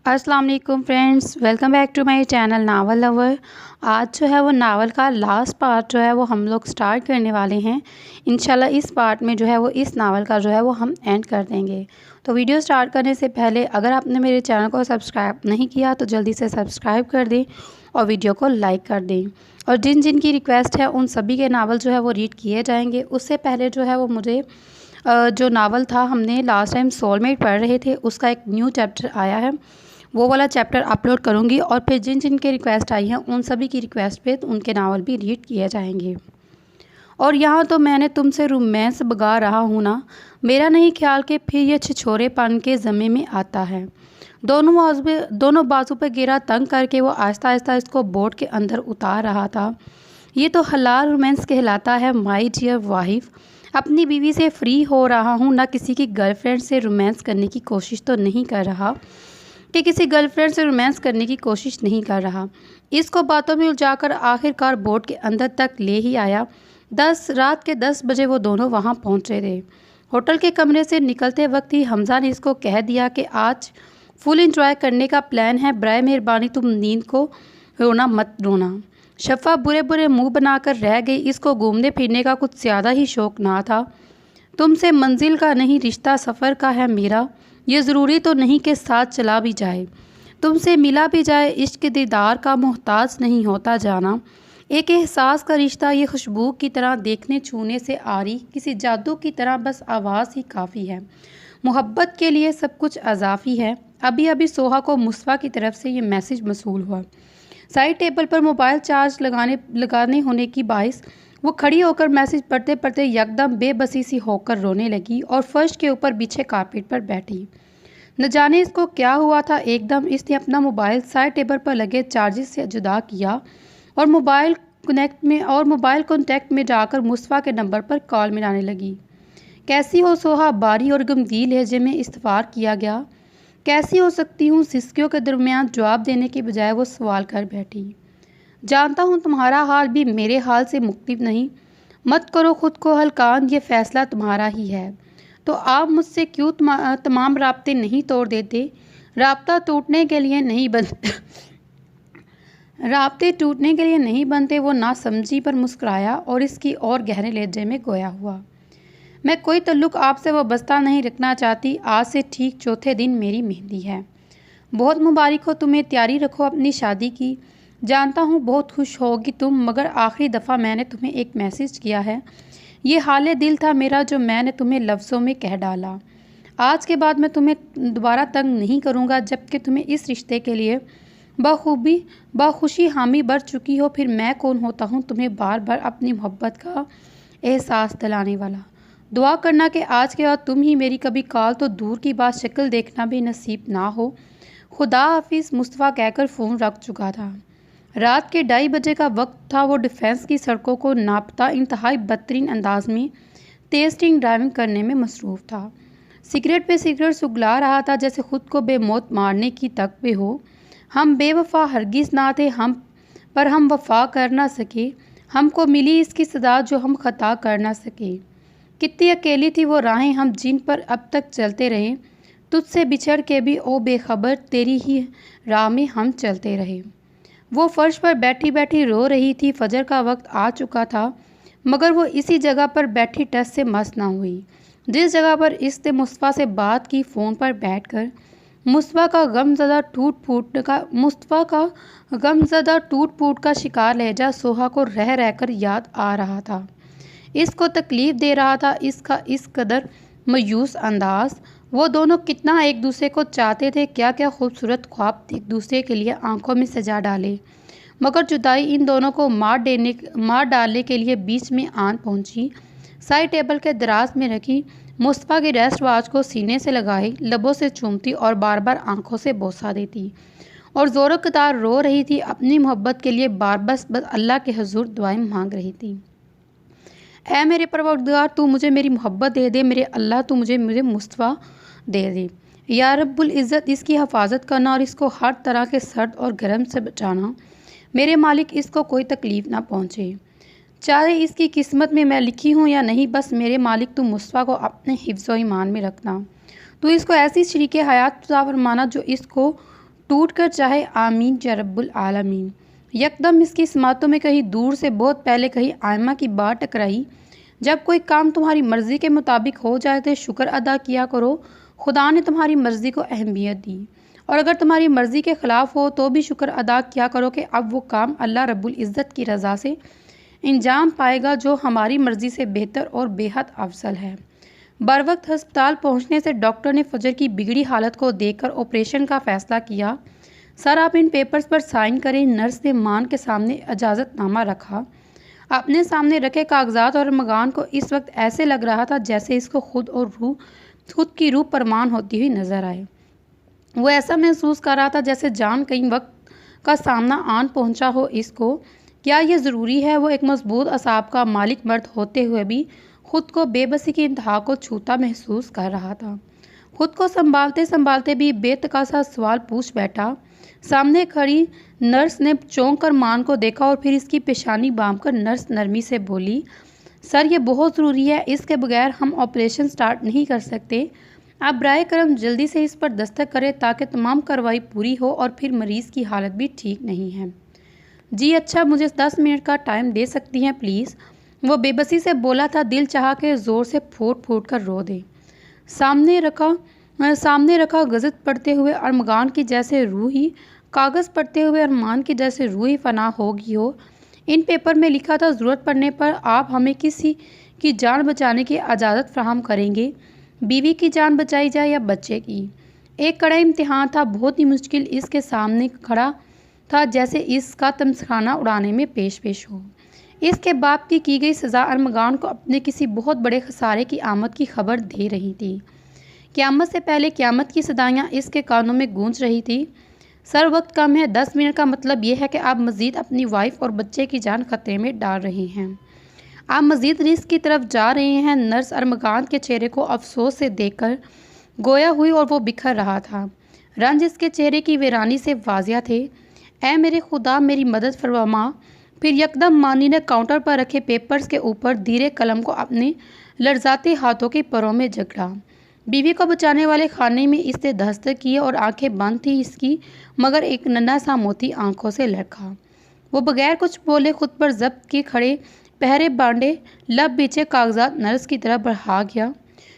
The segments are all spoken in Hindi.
अस्सलाम वालेकुम friends, welcome back to my channel novel lover. आज जो है वो नावल का लास्ट पार्ट जो है वो हम लोग स्टार्ट करने वाले हैं। इंशाल्लाह इस पार्ट में जो है वो इस नावल का जो है वो हम एंड कर देंगे। तो वीडियो स्टार्ट करने से पहले अगर आपने मेरे चैनल को सब्सक्राइब नहीं किया तो जल्दी से सब्सक्राइब कर दें और वीडियो को लाइक कर दें। और जिन जिन की रिक्वेस्ट है उन सभी के नावल जो है वो रीड किए जाएंगे। उससे पहले जो है वो मुझे जो नावल था, हमने लास्ट टाइम सोलमेट पढ़ रहे थे, उसका एक न्यू चैप्टर आया है, वो वाला चैप्टर अपलोड करूँगी। और फिर जिन जिन के रिक्वेस्ट आई हैं उन सभी की रिक्वेस्ट पे उनके नावल भी रीड किए जाएंगे। और यहाँ तो मैंने तुमसे रोमांस बगा रहा हूँ ना, मेरा नहीं ख्याल कि फिर ये छिछोरेपन के ज़मे में आता है। दोनों बाजू पे गिरा तंग करके वो आहिस्ता आहिस्ता इसको बोट के अंदर उतार रहा था। ये तो हलाल रोमांस कहलाता है माय डियर वाइफ। अपनी बीवी से फ्री हो रहा हूँ, ना किसी की गर्लफ्रेंड से रोमांस करने की कोशिश तो नहीं कर रहा इसको बातों में उलझाकर आखिरकार बोट के अंदर तक ले ही आया। रात के 10 बजे वो दोनों वहाँ पहुँचे थे। होटल के कमरे से निकलते वक्त ही हमजा ने इसको कह दिया कि आज फुल एंजॉय करने का प्लान है, बराए मेहरबानी तुम नींद को मत रोना। शफ़ा बुरे बुरे मुंह बनाकर रह गई। इसको घूमने फिरने का कुछ ज़्यादा ही शौक़ ना था। तुमसे मंजिल का नहीं रिश्ता सफ़र का है मेरा, ये ज़रूरी तो नहीं कि साथ चला भी जाए, तुमसे मिला भी जाए, इश्क के दीदार का मोहताज नहीं होता जाना। एक एहसास का रिश्ता ये खुशबू की तरह देखने छूने से आरी, किसी जादू की तरह बस आवाज़ ही काफ़ी है। मोहब्बत के लिए सब कुछ अजाफ़ी है। अभी अभी सोहा को मुस्वा की तरफ से ये मैसेज मसूल हुआ। साइड टेबल पर मोबाइल चार्ज लगाने होने की बाइस वो खड़ी होकर मैसेज पढ़ते पढ़ते यकदम बेबसी सी होकर रोने लगी और फर्श के ऊपर बिछे कारपेट पर बैठी। न जाने इसको क्या हुआ था, एकदम इसने अपना मोबाइल साइड टेबल पर लगे चार्जेस से जुदा किया और मोबाइल कॉन्टैक्ट में जाकर मुस्वा के नंबर पर कॉल मिलाने लगी। कैसी हो सोहा, बारी और गमगीन लहजे में इस्तफार किया गया। कैसी हो सकती हूँ, सिसकियों के दरमियान जवाब देने के बजाय वो सवाल कर बैठी। जानता हूँ तुम्हारा हाल भी मेरे हाल से मुख्तलिफ नहीं। मत करो खुद को हल्कान, ये फ़ैसला तुम्हारा ही है। तो आप मुझसे क्यों तमाम राब्ते नहीं तोड़ देते? राब्ता टूटने के लिए नहीं बनते राब्ते टूटने के लिए नहीं बनते। वो नासमझी पर मुस्कुराया और इसकी और गहरे लहजे में गोया हुआ। मैं कोई तल्लुक़ आपसे वाबस्ता नहीं रखना चाहती। आज से ठीक चौथे दिन मेरी मेहंदी है। बहुत मुबारक हो तुम्हें, तैयारी रखो अपनी शादी की। जानता हूँ बहुत खुश होगी तुम, मगर आखिरी दफ़ा मैंने तुम्हें एक मैसेज किया है। ये हाल दिल था मेरा जो मैंने तुम्हें लफ्ज़ों में कह डाला। आज के बाद मैं तुम्हें दोबारा तंग नहीं करूँगा। जबकि तुम्हें इस रिश्ते के लिए बाखुशी हामी बढ़ चुकी हो, फिर मैं कौन होता हूँ तुम्हें बार बार अपनी मोहब्बत का एहसास दिलाने वाला। दुआ करना कि आज के बाद तुम ही मेरी कभी कॉल तो दूर की बात शक्ल देखना भी नसीब ना हो। खुदा हाफिज़। मुस्तफ़ा कहकर फ़ोन रख चुका था। रात के 2:30 बजे का वक्त था। वो डिफेंस की सड़कों को नापता इंतहाई बदतरीन अंदाज में तेज़ ड्राइविंग करने में मसरूफ़ था। सिगरेट पे सिगरेट सुगला रहा था, जैसे ख़ुद को बेमौत मारने की तक पे हो। हम बेवफा हरगिज़ ना थे, हम वफा कर ना सके। हमको मिली इसकी सज़ा जो हम ख़ता कर ना सके। कितनी अकेली थी वो राहें हम जिन पर अब तक चलते रहे। तुझसे बिछड़ के भी ओ बेखबर तेरी ही राह में हम चलते रहे। वो फर्श पर बैठी बैठी रो रही थी। फजर का वक्त आ चुका था, मगर वो इसी जगह पर बैठी टस से मस ना हुई जिस जगह पर इसने मुस्तफ़ा से बात की। फ़ोन पर बैठकर मुस्तफ़ा का गमज़दा टूट फूट का शिकार लहजा सोहा को रह रहकर याद आ रहा था। इसको तकलीफ़ दे रहा था इसका इस कदर मायूस अंदाज़। वो दोनों कितना एक दूसरे को चाहते थे, क्या क्या खूबसूरत ख्वाब एक दूसरे के लिए आंखों में सजा डाले। मगर जुदाई इन दोनों को मार डालने के लिए बीच में आन पहुंची। साइड टेबल के दराज में रखी मुस्तफ़ा की रेस्ट वॉच को सीने से लगाई, लबों से चूमती और बार बार आंखों से बोसा देती और ज़ोरों कतार रो रही थी। अपनी मोहब्बत के लिए बार बस अल्लाह के हुजूर दुआएं मांग रही थी। ऐ मेरे परवरदिगार, तू मुझे मेरी मोहब्बत दे दे। मेरे अल्लाह, तू मुझे मुस्तफ़ा दे दे। या रब्बुल इज़्ज़त, इसकी हिफाजत करना और इसको हर तरह के सर्द और गर्म से बचाना। मेरे मालिक, इसको कोई तकलीफ़ ना पहुँचे, चाहे इसकी किस्मत में मैं लिखी हूँ या नहीं। बस मेरे मालिक, तू मुस्तफ़ा को अपने हिफ्ज़ व ईमान में रखना। तू इसको ऐसी शरीके हयात अता फरमाना जो इसको टूट कर चाहे आमीन या रब्बुल आलमीन। यकदम इसकी समातों में कहीं दूर से बहुत पहले कहीं आयमा की बात टकराई, जब कोई काम तुम्हारी मर्ज़ी के मुताबिक हो जाए तो शुक्र अदा किया करो, खुदा ने तुम्हारी मर्ज़ी को अहमियत दी। और अगर तुम्हारी मर्ज़ी के ख़िलाफ़ हो तो भी शुक्र अदा किया करो कि अब वो काम अल्लाह रब्बुल इज़्ज़त की रज़ा से इंजाम पाएगा जो हमारी मर्ज़ी से बेहतर और बेहद अफजल है। बरवक्त अस्पताल पहुंचने से डॉक्टर ने फजर की बिगड़ी हालत को देखकर ऑपरेशन का फ़ैसला किया। सर आप इन पेपर्स पर साइन करें। नर्स ने मान के सामने इजाज़तनामा रखा। अपने सामने रखे कागजात और मकान को इस वक्त ऐसे लग रहा था जैसे इसको खुद की रूह परवान होती हुई नजर आए। वो ऐसा महसूस कर रहा था जैसे जान कई वक्त का सामना आन पहुंचा हो इसको। क्या ये ज़रूरी है? वो एक मजबूत असाब का मालिक मर्द होते हुए भी खुद को बेबसी की इंतहा को छूता महसूस कर रहा था। खुद को संभालते संभालते भी बेतकासा सवाल पूछ बैठा। सामने खड़ी नर्स ने चौंक कर मान को देखा और फिर इसकी पेशानी बांध कर नर्स नरमी से बोली, सर ये बहुत ज़रूरी है, इसके बगैर हम ऑपरेशन स्टार्ट नहीं कर सकते। आप बराए करम जल्दी से इस पर दस्तक करें ताकि तमाम कार्रवाई पूरी हो और फिर मरीज़ की हालत भी ठीक नहीं है। जी अच्छा, मुझे 10 मिनट का टाइम दे सकती हैं प्लीज़? वो बेबसी से बोला था, दिल चाहा के ज़ोर से फूट फूट कर रो दे। सामने रखा गज़त पढ़ते हुए अरमगान की जैसे रूही, कागज़ पढ़ते हुए अरमान की जैसे रूही फना होगी हो। इन पेपर में लिखा था, ज़रूरत पड़ने पर आप हमें किसी की जान बचाने की इजाज़त फ़राहम करेंगे, बीवी की जान बचाई जाए या बच्चे की। एक कड़ा इम्तिहान था, बहुत ही मुश्किल इसके सामने खड़ा था, जैसे इसका तमखाना उड़ाने में पेश हो। इसके बाप की गई सज़ा अरमगान को अपने किसी बहुत बड़े खसारे की आमद की खबर दे रही थी। क़यामत से पहले क़यामत की सदाइयाँ इसके कानों में गूंज रही थी। सर वक्त कम है, 10 मिनट का मतलब ये है कि आप मज़ीद अपनी वाइफ और बच्चे की जान खतरे में डाल रहे हैं। आप मज़ीद रिस्क की तरफ जा रहे हैं। नर्स अरमगान के चेहरे को अफसोस से देखकर गोया हुई और वो बिखर रहा था। रंज इसके चेहरे की वीरानी से वाजिया थे। ऐ मेरे खुदा मेरी मदद फरमा। फिर यकदम मानी ने काउंटर पर रखे पेपर्स के ऊपर धीरे कलम को अपने लर्जाते हाथों के परों में जकड़ा। बीवी को बचाने वाले खाने में इसने दस्तक किए और आंखें बंद थी इसकी, मगर एक नन्हा सा मोती आंखों से लड़खा। वो बगैर कुछ बोले खुद पर जब्त के खड़े पहरे बांधे लब बीचे कागजात नर्स की तरफ बढ़ा गया।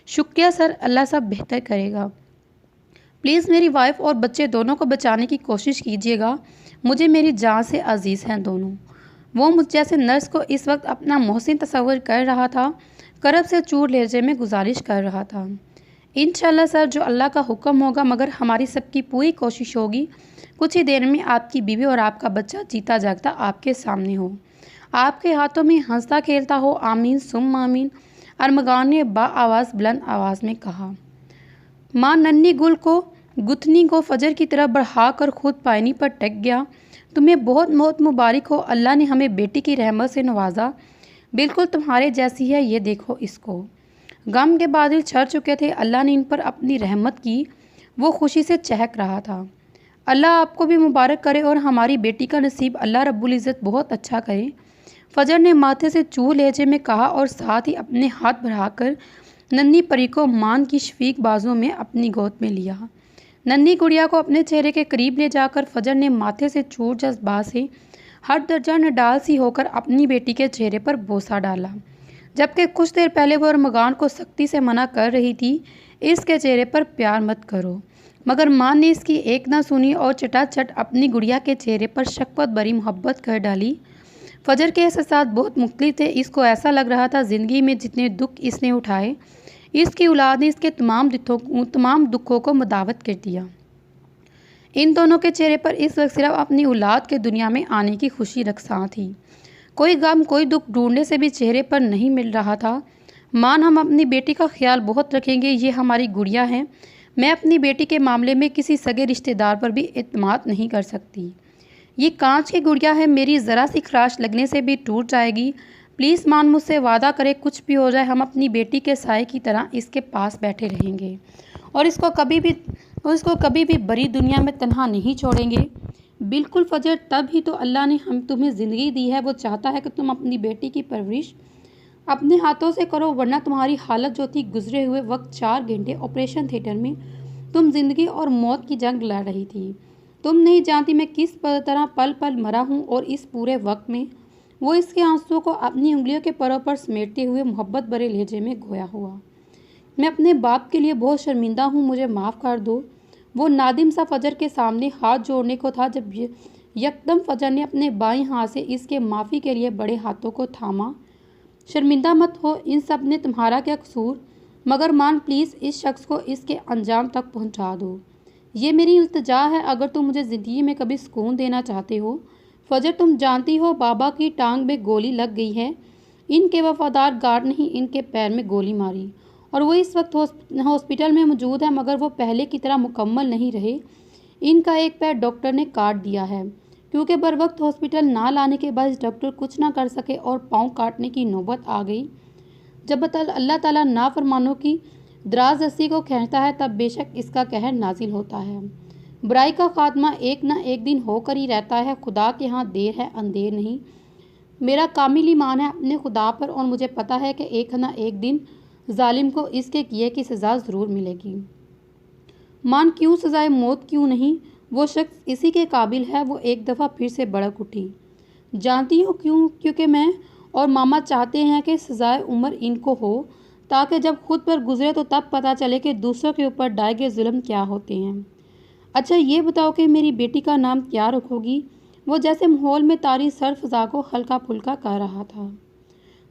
शुक्रिया सर, अल्लाह सब बेहतर करेगा। प्लीज़ मेरी वाइफ और बच्चे दोनों को बचाने की कोशिश कीजिएगा। मुझे मेरी जान से अजीज़ हैं दोनों। वो मुझ जैसे नर्स को इस वक्त अपना मोहसिन तस्वर कर रहा था, करब से चूर लहजे में गुजारिश कर रहा था। इंशाल्लाह सर, जो अल्लाह का हुक्म होगा, मगर हमारी सबकी पूरी कोशिश होगी कुछ ही देर में आपकी बीवी और आपका बच्चा जीता जागता आपके सामने हो, आपके हाथों में हंसता खेलता हो। आमीन सुम आमीन, अरमगान ने आवाज़ बुलंद आवाज़ में कहा। माँ नन्ही गुथनी को फजर की तरफ बढ़ा कर खुद पायनी पर टेक गया। तुम्हें बहुत बहुत मुबारक हो, अल्लाह ने हमें बेटी की रहमत से नवाजा, बिल्कुल तुम्हारे जैसी है, ये देखो इसको। गम के बादल छर चुके थे, अल्लाह ने इन पर अपनी रहमत की। वो खुशी से चहक रहा था। अल्लाह आपको भी मुबारक करे और हमारी बेटी का नसीब अल्लाह रब्बुल इज़्ज़त बहुत अच्छा करे, फजर ने माथे से चूह लहजे में कहा और साथ ही अपने हाथ बढ़ाकर नन्ही परी को मान की शफीक बाजुओं में अपनी गोद में लिया। नन्ही गुड़िया को अपने चेहरे के करीब ले जाकर फजर ने माथे से चूर जज्बा से हर दर्जा नडाल सी होकर अपनी बेटी के चेहरे पर बोसा डाला, जबकि कुछ देर पहले वो अरमगान को सख्ती से मना कर रही थी, इसके चेहरे पर प्यार मत करो, मगर माँ ने इसकी एक ना सुनी और चटाचट अपनी गुड़िया के चेहरे पर शफ़क़त भरी मोहब्बत कर डाली। फजर के एहसास बहुत मुख्तलिफ थे। इसको ऐसा लग रहा था ज़िंदगी में जितने दुख इसने उठाए, इसकी औलाद ने इसके तमाम दुखों को मुदावत कर दिया। इन दोनों के चेहरे पर इस वक्त सिर्फ अपनी औलाद के दुनिया में आने की खुशी रखसा थी। कोई गम कोई दुख ढूंढने से भी चेहरे पर नहीं मिल रहा था। मान हम अपनी बेटी का ख्याल बहुत रखेंगे, ये हमारी गुड़िया है। मैं अपनी बेटी के मामले में किसी सगे रिश्तेदार पर भी एतमाद नहीं कर सकती। ये कांच की गुड़िया है, मेरी ज़रा सी खराश लगने से भी टूट जाएगी। प्लीज़ मान मुझसे वादा करे, कुछ भी हो जाए हम अपनी बेटी के साए की तरह इसके पास बैठे रहेंगे और इसको कभी भी बड़ी दुनिया में तन्हा नहीं छोड़ेंगे। बिल्कुल फजर, तब ही तो अल्लाह ने हम तुम्हें ज़िंदगी दी है। वो चाहता है कि तुम अपनी बेटी की परवरिश अपने हाथों से करो, वरना तुम्हारी हालत जो थी गुजरे हुए वक्त 4 घंटे ऑपरेशन थिएटर में तुम ज़िंदगी और मौत की जंग लड़ रही थी, तुम नहीं जानती मैं किस तरह पल पल मरा हूँ, और इस पूरे वक्त में वो इसके आंसुओं को अपनी उंगलियों के परों पर समेटते हुए मोहब्बत भरे लहजे में गोया हुआ। मैं अपने बाप के लिए बहुत शर्मिंदा हूँ, मुझे माफ़ कर दो। वो नादिम सा फजर के सामने हाथ जोड़ने को था जब यकदम फजर ने अपने बाएं हाथ से इसके माफ़ी के लिए बड़े हाथों को थामा। शर्मिंदा मत हो, इन सब ने तुम्हारा क्या कसूर, मगर मान प्लीज़ इस शख्स को इसके अंजाम तक पहुंचा दो। ये मेरी इल्तिजा है, अगर तुम मुझे ज़िंदगी में कभी सुकून देना चाहते हो। फजर, तुम जानती हो बाबा की टांग में गोली लग गई है। इनके वफादार गार्ड ने ही इनके पैर में गोली मारी और वो इस वक्त हॉस्पिटल में मौजूद है, मगर वो पहले की तरह मुकम्मल नहीं रहे। इनका एक पैर डॉक्टर ने काट दिया है, क्योंकि बर वक्त हॉस्पिटल ना लाने के बाद डॉक्टर कुछ ना कर सके और पाँव काटने की नौबत आ गई। जब अल्लाह ताला नाफरमानों की दराज रस्सी को खींचता है तब बेशक इसका कहर नाजिल होता है। बुराई का खात्मा एक न एक दिन होकर ही रहता है। खुदा के यहाँ देर है अंधेर नहीं। मेरा कामिल ईमान है अपने खुदा पर, और मुझे पता है कि एक न एक दिन जालिम को इसके किए की सज़ा ज़रूर मिलेगी। मान क्यों सज़ाए मौत क्यों नहीं, वो शख्स इसी के काबिल है। वो एक दफ़ा फिर से भड़क उठी। जानती हो क्यों? क्योंकि मैं और मामा चाहते हैं कि सज़ाए उम्र इनको हो, ताकि जब खुद पर गुजरे तो तब पता चले कि दूसरों के ऊपर ढाए गए जुल्म क्या होते हैं। अच्छा ये बताओ कि मेरी बेटी का नाम क्या रखोगी? वो जैसे माहौल में तारी सर फजा को हल्का फुल्का कर रहा था।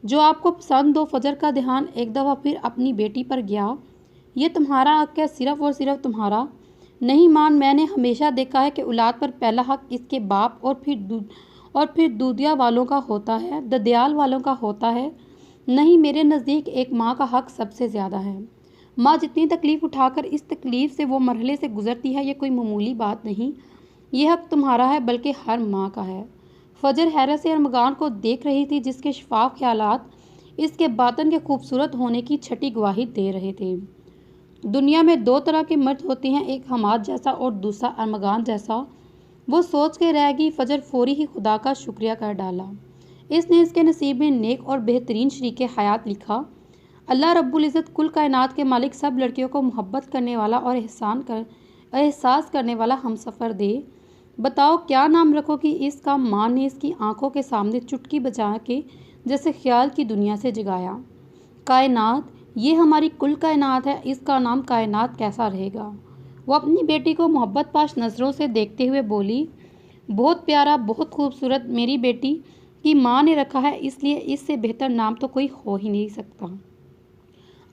जो आपको पसंद हो। फजर का ध्यान एक दफ़ा फिर अपनी बेटी पर गया। ये तुम्हारा हक है, सिर्फ और सिर्फ तुम्हारा। नहीं मान, मैंने हमेशा देखा है कि औलाद पर पहला हक इसके बाप और फिर दूधिया वालों का होता है, ददियाल वालों का होता है। नहीं, मेरे नज़दीक एक माँ का हक सबसे ज़्यादा है। माँ जितनी तकलीफ़ उठाकर इस तकलीफ़ से वो मरहले से गुज़रती है, ये कोई मामूली बात नहीं। ये हक तुम्हारा है, बल्कि हर माँ का है। फजर हैरत से अरमगान को देख रही थी, जिसके शफाफ ख्यालात इसके बातन के खूबसूरत होने की छठी गवाही दे रहे थे। दुनिया में दो तरह के मर्द होते हैं, एक हमाद जैसा और दूसरा अरमगान जैसा। वो सोच के रह गई। फजर फौरी ही खुदा का शुक्रिया कर डाला। इसने इसके नसीब में नेक और बेहतरीन शरीके हयात लिखा। अल्लाह रब्बुल इज़्ज़त कुल कायनात के मालिक सब लड़कियों को मोहब्बत करने वाला और एहसास करने वाला हमसफ़र दे। बताओ क्या नाम रखोगी इसका? माँ ने इसकी आंखों के सामने चुटकी बजा के जैसे ख्याल की दुनिया से जगाया। कायनात, ये हमारी कुल कायनात है, इसका नाम कायनात कैसा रहेगा? वो अपनी बेटी को मोहब्बत पाश नज़रों से देखते हुए बोली, बहुत प्यारा, बहुत खूबसूरत। मेरी बेटी की माँ ने रखा है, इसलिए इससे बेहतर नाम तो कोई हो ही नहीं सकता।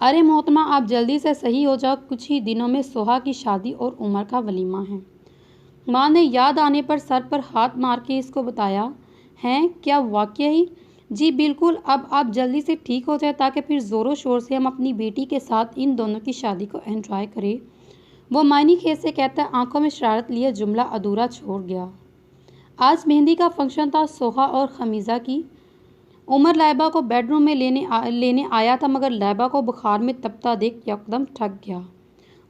अरे मोहतरमा, आप जल्दी से सही हो जाओ, कुछ ही दिनों में सोहा की शादी और उमर का वलीमा है। माँ ने याद आने पर सर पर हाथ मार के इसको बताया। हैं? क्या वाकई? जी बिल्कुल। अब आप जल्दी से ठीक हो जाए ताकि फिर ज़ोरों शोर से हम अपनी बेटी के साथ इन दोनों की शादी को एंजॉय करें। वो मायनी खेत से कहता आंखों में शरारत लिए जुमला अधूरा छोड़ गया। आज मेहंदी का फंक्शन था सोहा और खमीज़ा की। उमर लाइबा को बेडरूम में लेने आया था, मगर लाइबा को बुखार में तपता देख यकदम थक गया।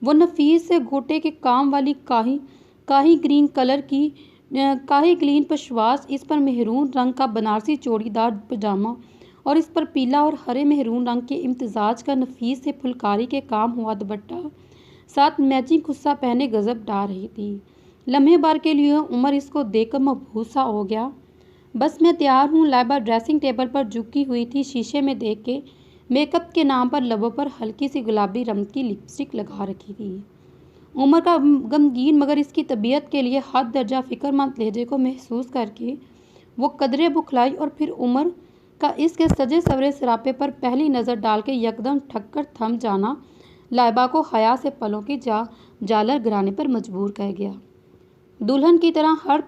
वो नफीस से गोटे के काम वाली काही ग्रीन पशवास, इस पर मेहरून रंग का बनारसी चौड़ीदार पजामा और इस पर पीला और हरे मेहरून रंग के इम्तिजाज का नफीस से फुलकारी के काम हुआ दुपट्टा, साथ मैचिंग खुस्सा पहने गजब डाल रही थी। लम्हे भर के लिए उमर इसको देखकर मबहूस सा हो गया। बस मैं तैयार हूँ। लाइबा ड्रेसिंग टेबल पर झुकी हुई थी, शीशे में देख के मेकअप के नाम पर लबों पर हल्की सी गुलाबी रंग की लिपस्टिक लगा रखी थी। उमर का गमगीन मगर इसकी तबीयत के लिए हद दर्जा फ़िक्रमंद लहजे को महसूस करके वो कदरे बुखलाई और फिर उमर का इसके सजे सवरे सरापे पर पहली नज़र डाल के यकदम ठक्कर थम जाना लाइबा को हया से पलों की जालर गिराने पर मजबूर कर गया। दुल्हन की तरह हर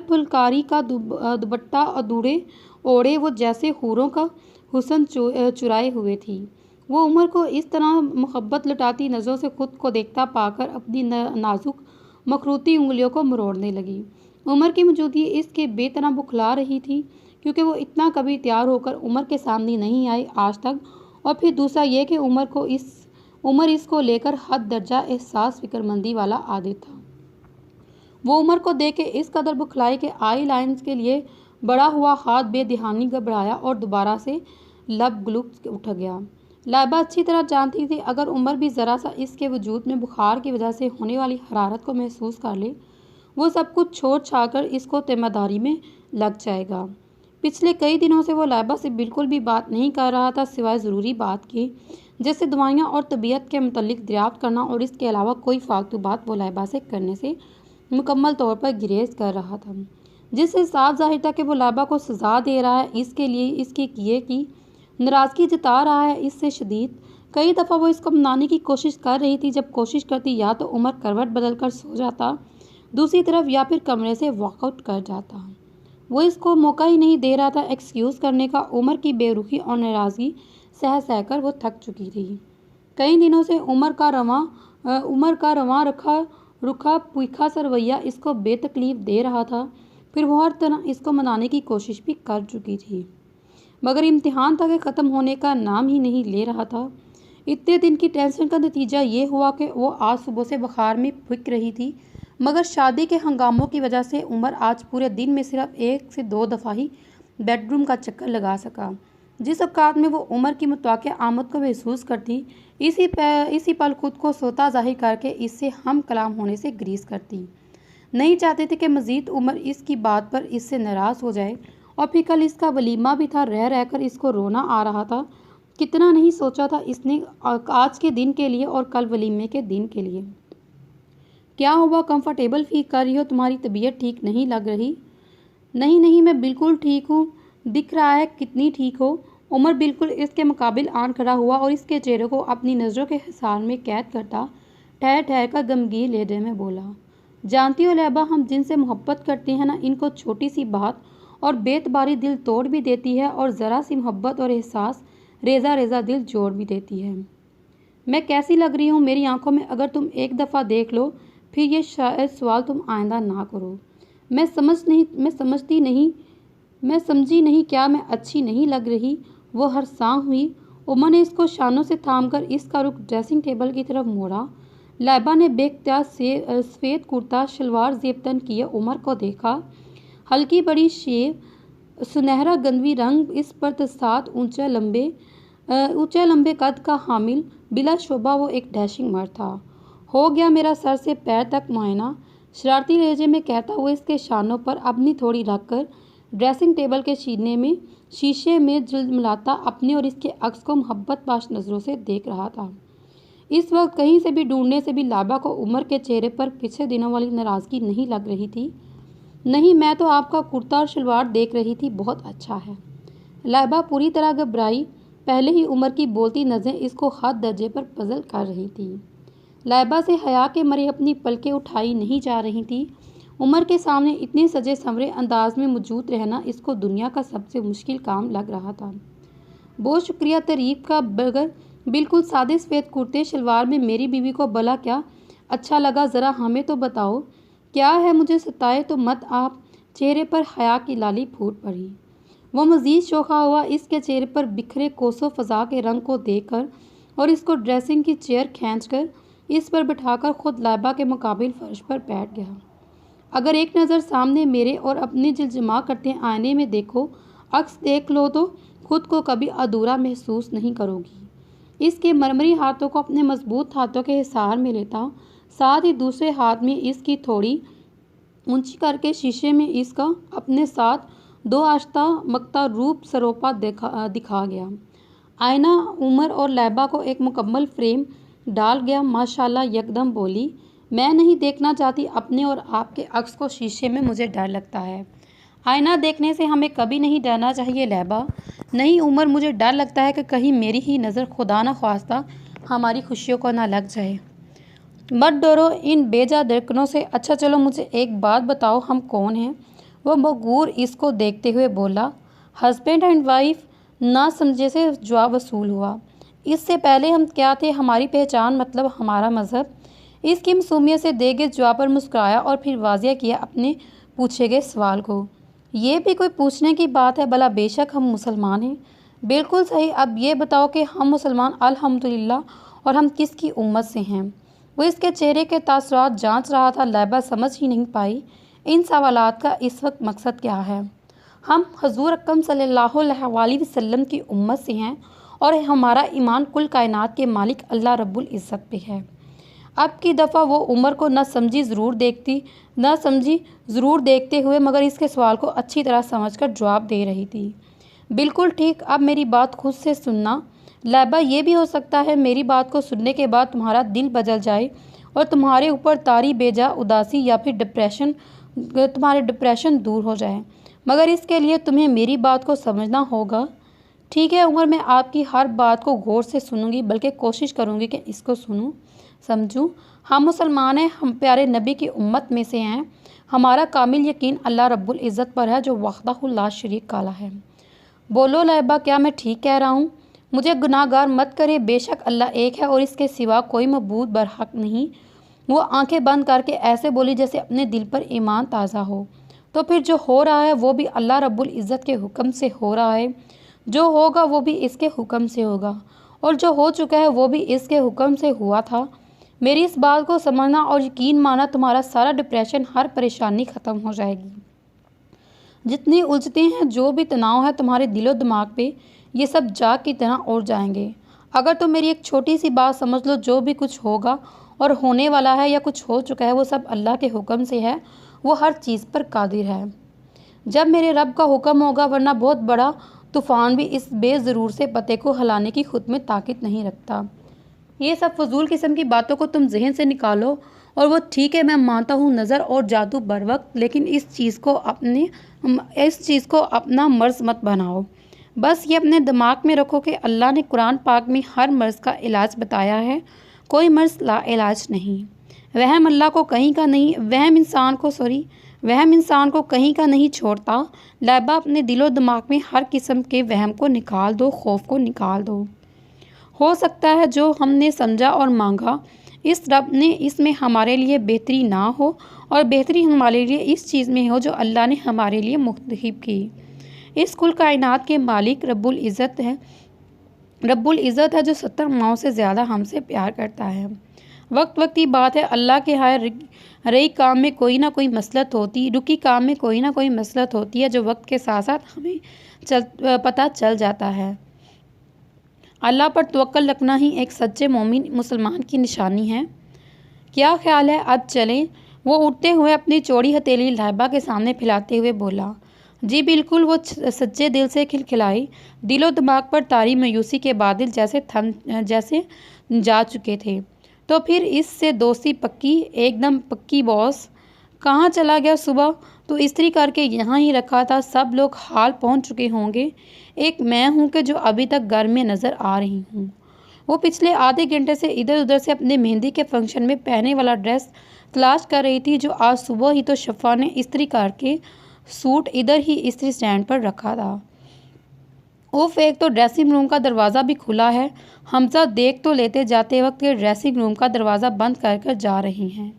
फुलकारी का दुपट्टा अधूरे ओढ़े वो जैसे हूरों का हुस्न चुराए हुए थी। वो उमर को इस तरह मोहब्बत लुटाती नज़रों से खुद को देखता पाकर अपनी नाजुक मखरूती उंगलियों को मरोड़ने लगी। उमर की मौजूदगी इसके बेतना बुखला रही थी, क्योंकि वो इतना कभी तैयार होकर उमर के सामने नहीं आई आज तक, और फिर दूसरा ये कि उमर इसको लेकर हद दर्जा एहसास फिक्रमंदी वाला आदि था। वो उमर को देख के इस कदर बुखलाई के आई लाइन्स के लिए बड़ा हुआ हाथ बेध्यानी घबराया और दोबारा से लब ग्लुक उठ गया। लाइबा अच्छी तरह जानती थी अगर उमर भी ज़रा सा इसके वजूद में बुखार की वजह से होने वाली हरारत को महसूस कर ले, वो सब कुछ छोड़ छाकर इसको तिम्मेदारी में लग जाएगा। पिछले कई दिनों से वो लाइबा से बिल्कुल भी बात नहीं कर रहा था सिवाय ज़रूरी बात की, जैसे दवाइयाँ और तबीयत के मुतल्लिक दरियाफ्त करना, और इसके अलावा कोई फालतू बात वो लाइबा से करने से मुकम्मल तौर पर गुरेज कर रहा था, जिससे साफ जाहिर था कि वो लाइबा को सज़ा दे रहा है, इसके लिए इसके किए की नाराज़गी जता रहा है इससे शदीद। कई दफ़ा वो इसको मनाने की कोशिश कर रही थी, जब कोशिश करती या तो उमर करवट बदल कर सो जाता दूसरी तरफ, या फिर कमरे से वॉकआउट कर जाता। वो इसको मौका ही नहीं दे रहा था एक्सक्यूज़ करने का। उमर की बेरुखी और नाराज़गी सह सहकर वो थक चुकी थी। कई दिनों से उमर का रवां रुखा पुखा सा रवैया इसको बेतकलीफ़ दे रहा था। फिर वो हर तरह इसको मनाने की कोशिश भी कर चुकी थी, मगर इम्तिहान था कि ख़त्म होने का नाम ही नहीं ले रहा था। इतने दिन की टेंशन का नतीजा ये हुआ कि वो आज सुबह से बुखार में फूंक रही थी, मगर शादी के हंगामों की वजह से उमर आज पूरे दिन में सिर्फ 1 से 2 दफ़ा ही बेडरूम का चक्कर लगा सका। जिस औकात में वो उमर की मुतवक्किया आमद को महसूस करती, इसी पल खुद को सोता ज़ाहिर करके इससे हम कलाम होने से ग्रीस करती। नहीं चाहते थे कि मज़ीद उमर इसकी बात पर इससे नाराज़ हो जाए, और फिर कल इसका वलीमा भी था। रह रहकर इसको रोना आ रहा था। कितना नहीं सोचा था इसने आज के दिन के लिए और कल वलीमे के दिन के लिए। क्या हुआ, कंफर्टेबल फील कर रही हो? तुम्हारी तबीयत ठीक नहीं लग रही? नहीं नहीं, मैं बिल्कुल ठीक हूँ। दिख रहा है कितनी ठीक हो। उमर बिल्कुल इसके मुकाबिल आन खड़ा हुआ और इसके चेहरे को अपनी नज़रों के हिसार में कैद करता ठहर ठहर कर गमगीन लहजे में बोला, जानती हो लैबा, हम जिनसे मोहब्बत करते हैं ना, इनको छोटी सी बात और बेतबारी दिल तोड़ भी देती है, और ज़रा सी मोहब्बत और एहसास रेज़ा रेज़ा दिल जोड़ भी देती है। मैं कैसी लग रही हूँ मेरी आंखों में? अगर तुम एक दफ़ा देख लो फिर ये शायद सवाल तुम आइंदा ना करो। मैं समझी नहीं क्या मैं अच्छी नहीं लग रही? वो हरसां हुई। उमर ने इसको शानों से थामकर इसका रुख ड्रेसिंग टेबल की तरफ मोड़ा। लाइबा ने बेख्तियार से सफ़ेद कुर्ता शलवार ज़ेबतन किए उमर को देखा। हल्की बड़ी शेव, सुनहरा गंदवी रंग, इस पर साथ ऊंचे लंबे कद का हामिल, बिला शोबा वो एक डैशिंग मर्द था। हो गया मेरा सर से पैर तक मुआयना, शरारती लहजे में कहता हुआ इसके शानों पर अपनी थोड़ी रखकर ड्रेसिंग टेबल के शीशे में झिलमिलाता अपने और इसके अक्स को मोहब्बत बाश नज़रों से देख रहा था। इस वक्त कहीं से भी ढूंढने से भी लाइबा को उमर के चेहरे पर पिछले दिनों वाली नाराज़गी नहीं लग रही थी। नहीं, मैं तो आपका कुर्ता और शलवार देख रही थी, बहुत अच्छा है। लाइबा पूरी तरह घबराई। पहले ही उमर की बोलती नज़रें इसको हद दर्जे पर पजल कर रही थी। लाइबा से हया के मरे अपनी पलकें उठाई नहीं जा रही थी। उमर के सामने इतने सजे संवरे अंदाज में मौजूद रहना इसको दुनिया का सबसे मुश्किल काम लग रहा था। बहुत शुक्रिया तारीफ का, बगैर बिल्कुल सादे सफ़ेद कुर्ते शलवार में मेरी बीवी को भला क्या अच्छा लगा, ज़रा हमें तो बताओ। क्या है, मुझे सताए तो मत आप। चेहरे पर हया की लाली फूट पड़ी। वो मज़ीद शोखा हुआ इसके चेहरे पर बिखरे कोसों फ़ज़ा के रंग को देखकर, और इसको ड्रेसिंग की चेयर खींचकर इस पर बिठाकर खुद लाइबा के मुकाबिल फर्श पर बैठ गया। अगर एक नज़र सामने मेरे और अपने जिलजिमा करते आईने में देखो, अक्स देख लो, तो खुद को कभी अधूरा महसूस नहीं करोगी। इसके मरमरी हाथों को अपने मजबूत हाथों के हिसार में लेता, साथ ही दूसरे हाथ में इसकी थोड़ी ऊंची करके शीशे में इसका अपने साथ 2 आश्ता मकता रूप सरोपा दिखा गया। आईना उमर और लाइबा को एक मुकम्मल फ्रेम डाल गया। माशाल्लाह, यकदम बोली, मैं नहीं देखना चाहती अपने और आपके अक्स को शीशे में, मुझे डर लगता है। आईना देखने से हमें कभी नहीं डरना चाहिए लाइबा। नहीं उमर, मुझे डर लगता है कि कहीं मेरी ही नज़र खुदा न ख्वास्ता हमारी खुशियों को ना लग जाए। मत डरो इन बेजा दरकनों से। अच्छा चलो मुझे एक बात बताओ, हम कौन हैं? वो मगूर इसको देखते हुए बोला। हस्बैंड एंड वाइफ, ना समझे से जवाब वसूल हुआ। इससे पहले हम क्या थे, हमारी पहचान, मतलब हमारा मज़हब? इसकी मासूमियत से दे गए जवाब पर मुस्कुराया और फिर वाजिया किया अपने पूछे गए सवाल को। ये भी कोई पूछने की बात है? भला बेशक हम मुसलमान हैं। बिल्कुल सही। अब ये बताओ कि हम मुसलमान अल्हम्दुलिल्लाह, और हम किसकी उम्मत से हैं? वो इसके चेहरे के तासुरात जांच रहा था। लाइबा समझ ही नहीं पाई इन सवालात का इस वक्त मकसद क्या है। हम हजूर अकरम सल्लल्लाहु अलैहि वसल्लम की उम्मत से हैं, और हमारा ईमान कुल कायनात के मालिक अल्लाह रब्बुल इज़्ज़त पे है। अब की दफ़ा वो उमर को न समझी ज़रूर देखते हुए मगर इसके सवाल को अच्छी तरह समझकर जवाब दे रही थी। बिल्कुल ठीक, अब मेरी बात खुद से सुनना। लैबा, ये भी हो सकता है मेरी बात को सुनने के बाद तुम्हारा दिल बदल जाए और तुम्हारे ऊपर तारी बेजा उदासी या फिर तुम्हारे डिप्रेशन दूर हो जाए, मगर इसके लिए तुम्हें मेरी बात को समझना होगा। ठीक है उमर, मैं आपकी हर बात को गौर से सुनूंगी, बल्कि कोशिश करूंगी कि इसको सुनूं, समझूं। हम मुसलमान हैं, हम प्यारे नबी की उम्मत में से हैं। हमारा कामिल यकीन अल्लाह रब्बुल इज़्ज़त पर है जो वहदहु ला शरीक काला है। बोलो लैबा, क्या मैं ठीक कह रहा हूँ? मुझे गुनाहगार मत करे, बेशक अल्लाह एक है और इसके सिवा कोई मबूद बरहक नहीं। वो आंखें बंद करके ऐसे बोली जैसे अपने दिल पर ईमान ताज़ा हो। तो फिर जो हो रहा है वो भी अल्लाह रब्बुल इज़्ज़त के हुक्म से हो रहा है, जो होगा वो भी इसके हुक्म से होगा, और जो हो चुका है वो भी इसके हुक्म से हुआ था। मेरी इस बात को समझना और यकीन माना, तुम्हारा सारा डिप्रेशन, हर परेशानी ख़त्म हो जाएगी। जितनी उलझते हैं, जो भी तनाव है तुम्हारे दिलो दिमाग पे, ये सब जाग की तरह उड़ जाएंगे। अगर तुम मेरी एक छोटी सी बात समझ लो, जो भी कुछ होगा और होने वाला है या कुछ हो चुका है वो सब अल्लाह के हुक्म से है। वो हर चीज़ पर कादिर है जब मेरे रब का हुक्म होगा, वरना बहुत बड़ा तूफ़ान भी इस बेज़रूर से पते को हिलाने की खुद में ताकत नहीं रखता। ये सब फजूल किस्म की बातों को तुम जहन से निकालो। और वो ठीक है, मैं मानता हूँ नज़र और जादू बर वक्त, लेकिन इस चीज़ को अपना मर्ज़ मत बनाओ। बस ये अपने दिमाग में रखो कि अल्लाह ने कुरान पाक में हर मर्ज़ का इलाज बताया है, कोई मर्ज़ ला इलाज नहीं। वहम अल्लाह को कहीं का नहीं, वहम इंसान को कहीं का नहीं छोड़ता। लैबा, अपने दिलो दिमाग में हर किस्म के वहम को निकाल दो, खौफ को निकाल दो। हो सकता है जो हमने समझा और मांगा, इस रब ने इसमें हमारे लिए बेहतरी ना हो, और बेहतरी हमारे लिए इस चीज़ में हो जो अल्लाह ने हमारे लिए मुख्तहिब की। इस कुल कायनात के मालिक रब्बुल इज़्ज़त है जो 70 माओं से ज़्यादा हमसे प्यार करता है। वक्त की बात है, अल्लाह के यहाँ रुकी काम में कोई ना कोई मसलहत होती है जो वक्त के साथ साथ हमें पता चल जाता है। अल्लाह पर तवक्कल रखना ही एक सच्चे मोमिन मुसलमान की निशानी है। क्या ख्याल है, अब चलें? वो उठते हुए अपनी चौड़ी हथेली लैबा के सामने फैलाते हुए बोला। जी बिल्कुल, वो सच्चे दिल से खिलखिलाई। दिलो दिमाग पर तारी मायूसी के बादल जैसे जा चुके थे। तो फिर इससे दोस्ती पक्की, एकदम पक्की। बॉस कहाँ चला गया? सुबह तो इस्त्री करके यहाँ ही रखा था, सब लोग हाल पहुँच चुके होंगे। एक मैं हूँ कि जो अभी तक घर में नज़र आ रही हूँ। वो पिछले आधे घंटे से इधर उधर से अपने मेहंदी के फंक्शन में पहने वाला ड्रेस तलाश कर रही थी, जो आज सुबह ही तो शफ़ा ने इस्त्री करके सूट इधर ही इस्त्री स्टैंड पर रखा था। उफ, एक तो ड्रेसिंग रूम का दरवाज़ा भी खुला है। हमजा देख तो लेते, जाते वक्त के ड्रेसिंग रूम का दरवाज़ा बंद कर जा रही हैं।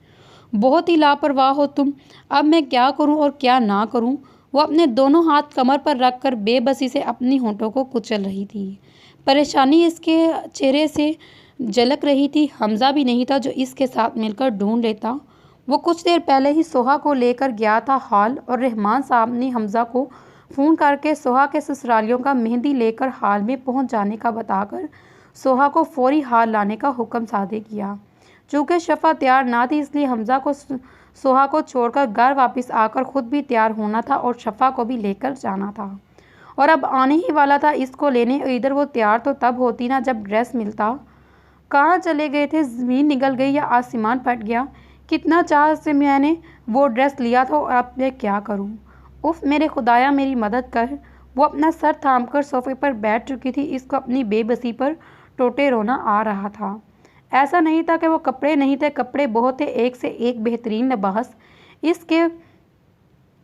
बहुत ही लापरवाह हो तुम। अब मैं क्या करूं और क्या ना करूं? वो अपने दोनों हाथ कमर पर रखकर बेबसी से अपनी होंठों को कुचल रही थी। परेशानी इसके चेहरे से झलक रही थी। हमजा भी नहीं था जो इसके साथ मिलकर ढूंढ लेता। वो कुछ देर पहले ही सोहा को लेकर गया था हाल, और रहमान साहब ने हमजा को फ़ोन करके सोहा के ससुरालियों का मेहंदी लेकर हाल में पहुंच जाने का बताकर सोहा को फौरी हाल लाने का हुक्म सादे किया। चूँकि शफ़ा तैयार ना थी, इसलिए हमजा को सोहा को छोड़कर घर वापस आकर ख़ुद भी तैयार होना था और शफ़ा को भी लेकर जाना था, और अब आने ही वाला था इसको लेने। इधर वो तैयार तो तब होती ना जब ड्रेस मिलता। कहाँ चले गए थे? ज़मीन निगल गई या आसमान फट गया? कितना चाह से मैंने वो ड्रेस लिया था, और अब मैं क्या करूँ? उफ़ मेरे खुदाया, मेरी मदद कर। वो अपना सर थामकर सोफ़े पर बैठ चुकी थी। इसको अपनी बेबसी पर टोटे रोना आ रहा था। ऐसा नहीं था कि वो कपड़े नहीं थे, कपड़े बहुत थे, एक से एक बेहतरीन लिबास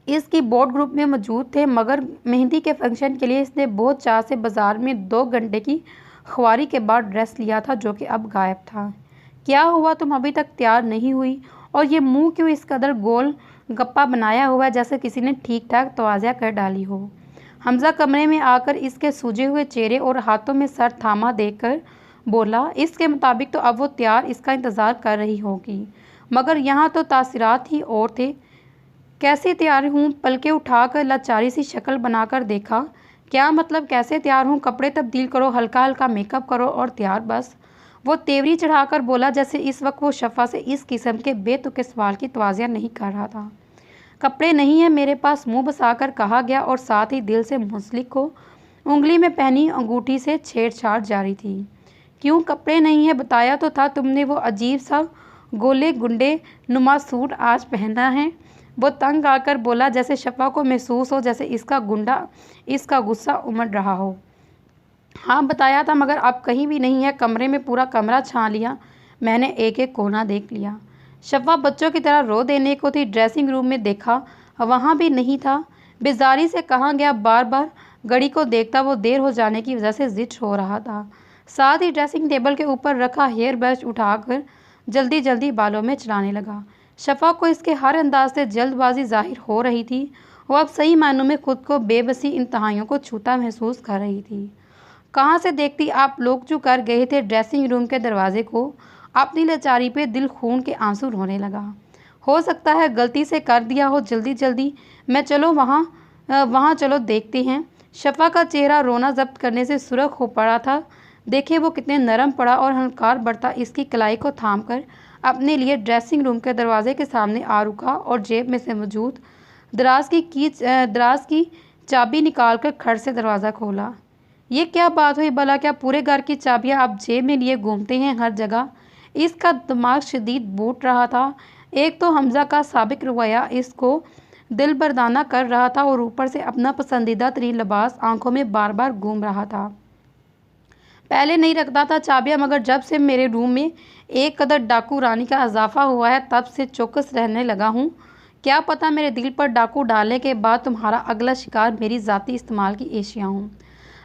इसकी बोर्ड ग्रुप में मौजूद थे। मगर मेहंदी के फंक्शन के लिए इसने बहुत चाह से बाज़ार में 2 घंटे की ख्वारी के बाद ड्रेस लिया था, जो कि अब गायब था। क्या हुआ, तुम अभी तक तैयार नहीं हुई? और ये मुंह क्यों इस कदर गोल गप्पा बनाया हुआ है जैसे किसी ने ठीक ठाक तवाज़ा कर डाली हो? हमजा कमरे में आकर इसके सूजे हुए चेहरे और हाथों में सर थामा देखकर बोला। इसके मुताबिक तो अब वो तैयार इसका इंतज़ार कर रही होगी, मगर यहाँ तो तासीरात ही और थे। कैसे तैयार हूँ? पलके उठाकर लाचारी सी शक्ल बनाकर देखा। क्या मतलब, कैसे तैयार हूँ? कपड़े तब्दील करो, हल्का हल्का मेकअप करो और तैयार बस। वो तेवरी चढ़ाकर बोला जैसे इस वक्त वो शफ़ा से इस किस्म के बेतुके सवाल की तवज्जो नहीं कर रहा था। कपड़े नहीं है मेरे पास, मुंह बसाकर कहा गया और साथ ही दिल से मुंसलिक को उंगली में पहनी अंगूठी से छेड़छाड़ जारी थी। क्यों कपड़े नहीं है? बताया तो था तुमने वो अजीब सा गोले गुंडे नुमा सूट आज पहना है। वो तंग आकर बोला जैसे शफ़ा को महसूस हो जैसे इसका गुस्सा उमड़ रहा हो। हाँ बताया था, मगर अब कहीं भी नहीं है। कमरे में पूरा कमरा छान लिया मैंने, एक एक कोना देख लिया। शफ़ा बच्चों की तरह रो देने को थी। ड्रेसिंग रूम में देखा, वहाँ भी नहीं था। बेजारी से कहाँ गया? बार बार घड़ी को देखता वो देर हो जाने की वजह से जिद हो रहा था। साथ ही ड्रेसिंग टेबल के ऊपर रखा हेयर ब्रश उठाकर जल्दी जल्दी बालों में चलाने लगा। शफ़ा को इसके हर अंदाज से जल्दबाजी जाहिर हो रही थी। वो अब सही मायनों में खुद को बेबसी इंतहाइयों को छूता महसूस कर रही थी। कहाँ से देखती आप लोग जो कर गए थे ड्रेसिंग रूम के दरवाजे को? अपनी लाचारी पे दिल खून के आंसू रोने लगा। हो सकता है गलती से कर दिया हो, जल्दी जल्दी मैं, चलो वहाँ चलो देखते हैं। शफ़ा का चेहरा रोना जब्त करने से सुर्ख हो पड़ा था। देखे वो कितने नरम पड़ा और हंकार बढ़ता इसकी कलाई को थाम कर अपने लिए ड्रेसिंग रूम के दरवाजे के सामने आ रुका और जेब में से मौजूद दराज की चाबी निकाल कर खट से दरवाज़ा खोला। ये क्या बात हुई भला? क्या पूरे घर की चाबियां आप जेब में लिए घूमते हैं हर जगह? इसका दिमाग शदीद बूट रहा था। एक तो हमज़ा का साबिक रवैया इसको दिल बरदाना कर रहा था और ऊपर से अपना पसंदीदा तरीन लिबास आंखों में बार बार घूम रहा था। पहले नहीं रखता था चाबियां, मगर जब से मेरे रूम में एक कदर डाकू रानी का इजाफा हुआ है तब से चौकस रहने लगा हूँ। क्या पता मेरे दिल पर डाकू डालने के बाद तुम्हारा अगला शिकार मेरी ज़ाती इस्तेमाल की एशिया हूँ।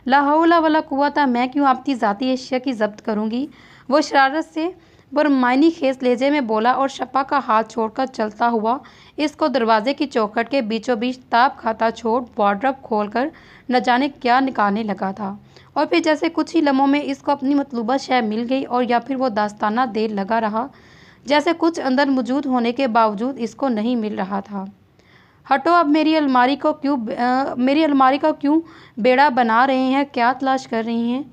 ला हौला वला कुव्वता, मैं क्यों आपकी ज़ाती एशिया की जब्त करूँगी? वो शरारत से बरमानी खेस लहजे में बोला और शफ़ा का हाथ छोड़कर चलता हुआ इसको दरवाजे की चौखट के बीचों बीच ताप खाता छोड़ वार्डरोब खोलकर न जाने क्या निकालने लगा था। और फिर जैसे कुछ ही लम्हों में इसको अपनी मतलूबा शय मिल गई, और या फिर वो दास्ताना देर लगा रहा जैसे कुछ अंदर मौजूद होने के बावजूद इसको नहीं मिल रहा था। हटो अब, मेरी अलमारी का क्यों बेड़ा बना रहे हैं? क्या तलाश कर रही हैं?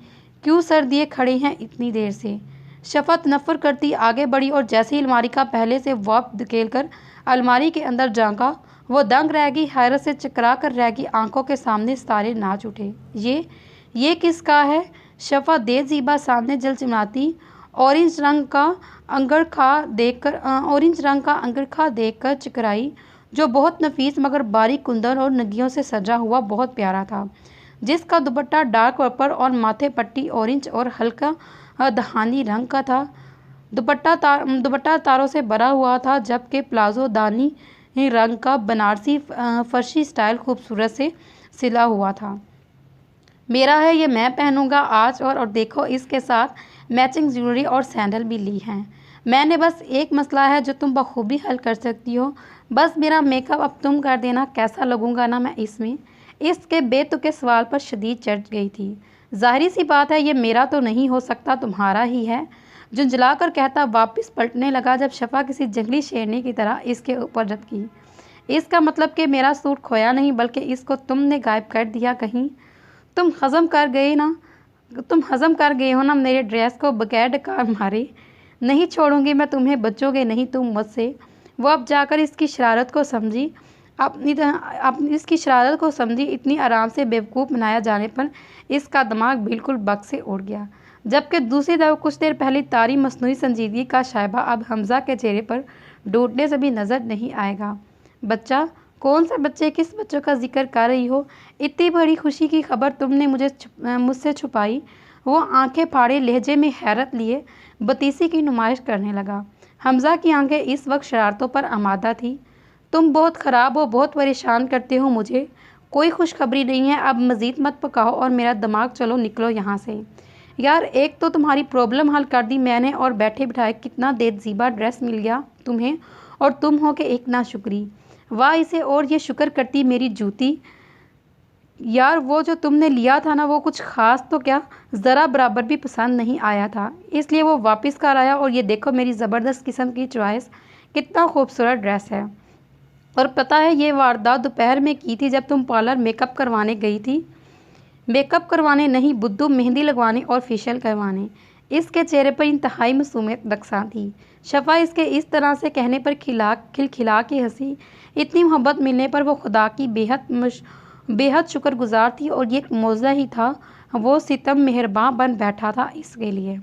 क्यों सर दिए खड़े हैं इतनी देर से? शफ़ा नफ़रत करती आगे बढ़ी और जैसे ही अलमारी का पहले से वाप धकेल कर अलमारी के अंदर झांका, वो दंग रह गई। हैरत से चकरा कर रह गई। आंखों के सामने सितारे नाच उठे। ये किसका है? शफ़ा देज़ीबा सामने जलजलाती ऑरेंज रंग का अंगरखा देखकर चकराई, जो बहुत नफीस मगर बारीक कुंदन और नगियों से सजा हुआ बहुत प्यारा था, जिसका दुपट्टा डार्क पर्पल और माथे पट्टी ऑरेंज और हल्का दहानी रंग का था। दुपट्टा तारों से भरा हुआ था, जबकि प्लाजो दानी रंग का बनारसी फर्शी स्टाइल खूबसूरत से सिला हुआ था। मेरा है, ये मैं पहनूंगा आज। और देखो, इसके साथ मैचिंग ज्वेलरी और सैंडल भी ली हैं मैंने। बस एक मसला है जो तुम बखूबी हल कर सकती हो। बस मेरा मेकअप अब तुम कर देना, कैसा लगूंगा ना मैं इसमें? इसके बेतुके सवाल पर शदीद चढ़ गई थी। जाहिर सी बात है ये मेरा तो नहीं हो सकता, तुम्हारा ही है, झुंझला कर कहता वापस पलटने लगा जब शफ़ा किसी जंगली शेरनी की तरह इसके ऊपर रखी। इसका मतलब कि मेरा सूट खोया नहीं, बल्कि इसको तुमने गायब कर दिया कहीं। तुम हज़म कर गए हो ना मेरे ड्रेस को बगैर डकार मारे। नहीं छोड़ूंगी मैं तुम्हें, बचोगे नहीं तुम मुझसे। वो अब जाकर इसकी शरारत को समझी। इसकी शरारत को समझी। इतनी आराम से बेवकूफ़ बनाया जाने पर इसका दिमाग बिल्कुल बग से उड़ गया। जबकि दूसरी तरफ कुछ देर पहले तारी मसनूई संजीदगी का शायबा अब हमज़ा के चेहरे पर डूबने से भी नज़र नहीं आएगा। बच्चा? कौन से बच्चे? किस बच्चों का जिक्र कर रही हो? इतनी बड़ी खुशी की खबर तुमने मुझसे छुपाई। वो आंखें फाड़े लहजे में हैरत लिए बतीसी की नुमाइश करने लगा। हमज़ा की आंखें इस वक्त शरारतों पर आमादा थी। तुम बहुत ख़राब हो, बहुत परेशान करते हो मुझे। कोई खुशखबरी नहीं है, अब मज़ीद मत पकाओ और मेरा दिमाग चलो निकलो यहाँ से। यार, एक तो तुम्हारी प्रॉब्लम हल कर दी मैंने और बैठे बिठाए कितना देज़ीबा ड्रेस मिल गया तुम्हें, और तुम हो के एक नाशुक्री। वाह इसे, और ये शुक्र करती मेरी जूती। यार, वो जो तुमने लिया था ना, वो कुछ ख़ास तो क्या, ज़रा बराबर भी पसंद नहीं आया था, इसलिए वो वापस कर आया। और ये देखो मेरी ज़बरदस्त किस्म की चॉइस, कितना खूबसूरत ड्रेस है। और पता है ये वारदात दोपहर में की थी जब तुम पार्लर मेकअप करवाने गई थी। मेकअप करवाने नहीं, बुद्धू मेहंदी लगवाने और फेशियल करवाने। इसके चेहरे पर इंतहाई मासूमियत रक्सा थी। शफा इसके इस तरह से कहने पर खिलखिला के हंसी। इतनी मोहब्बत मिलने पर वो खुदा की बेहद शुक्रगुजार थी और ये एक मौजज़ा ही था। वो सितम मेहरबान बन बैठा था इसके लिए।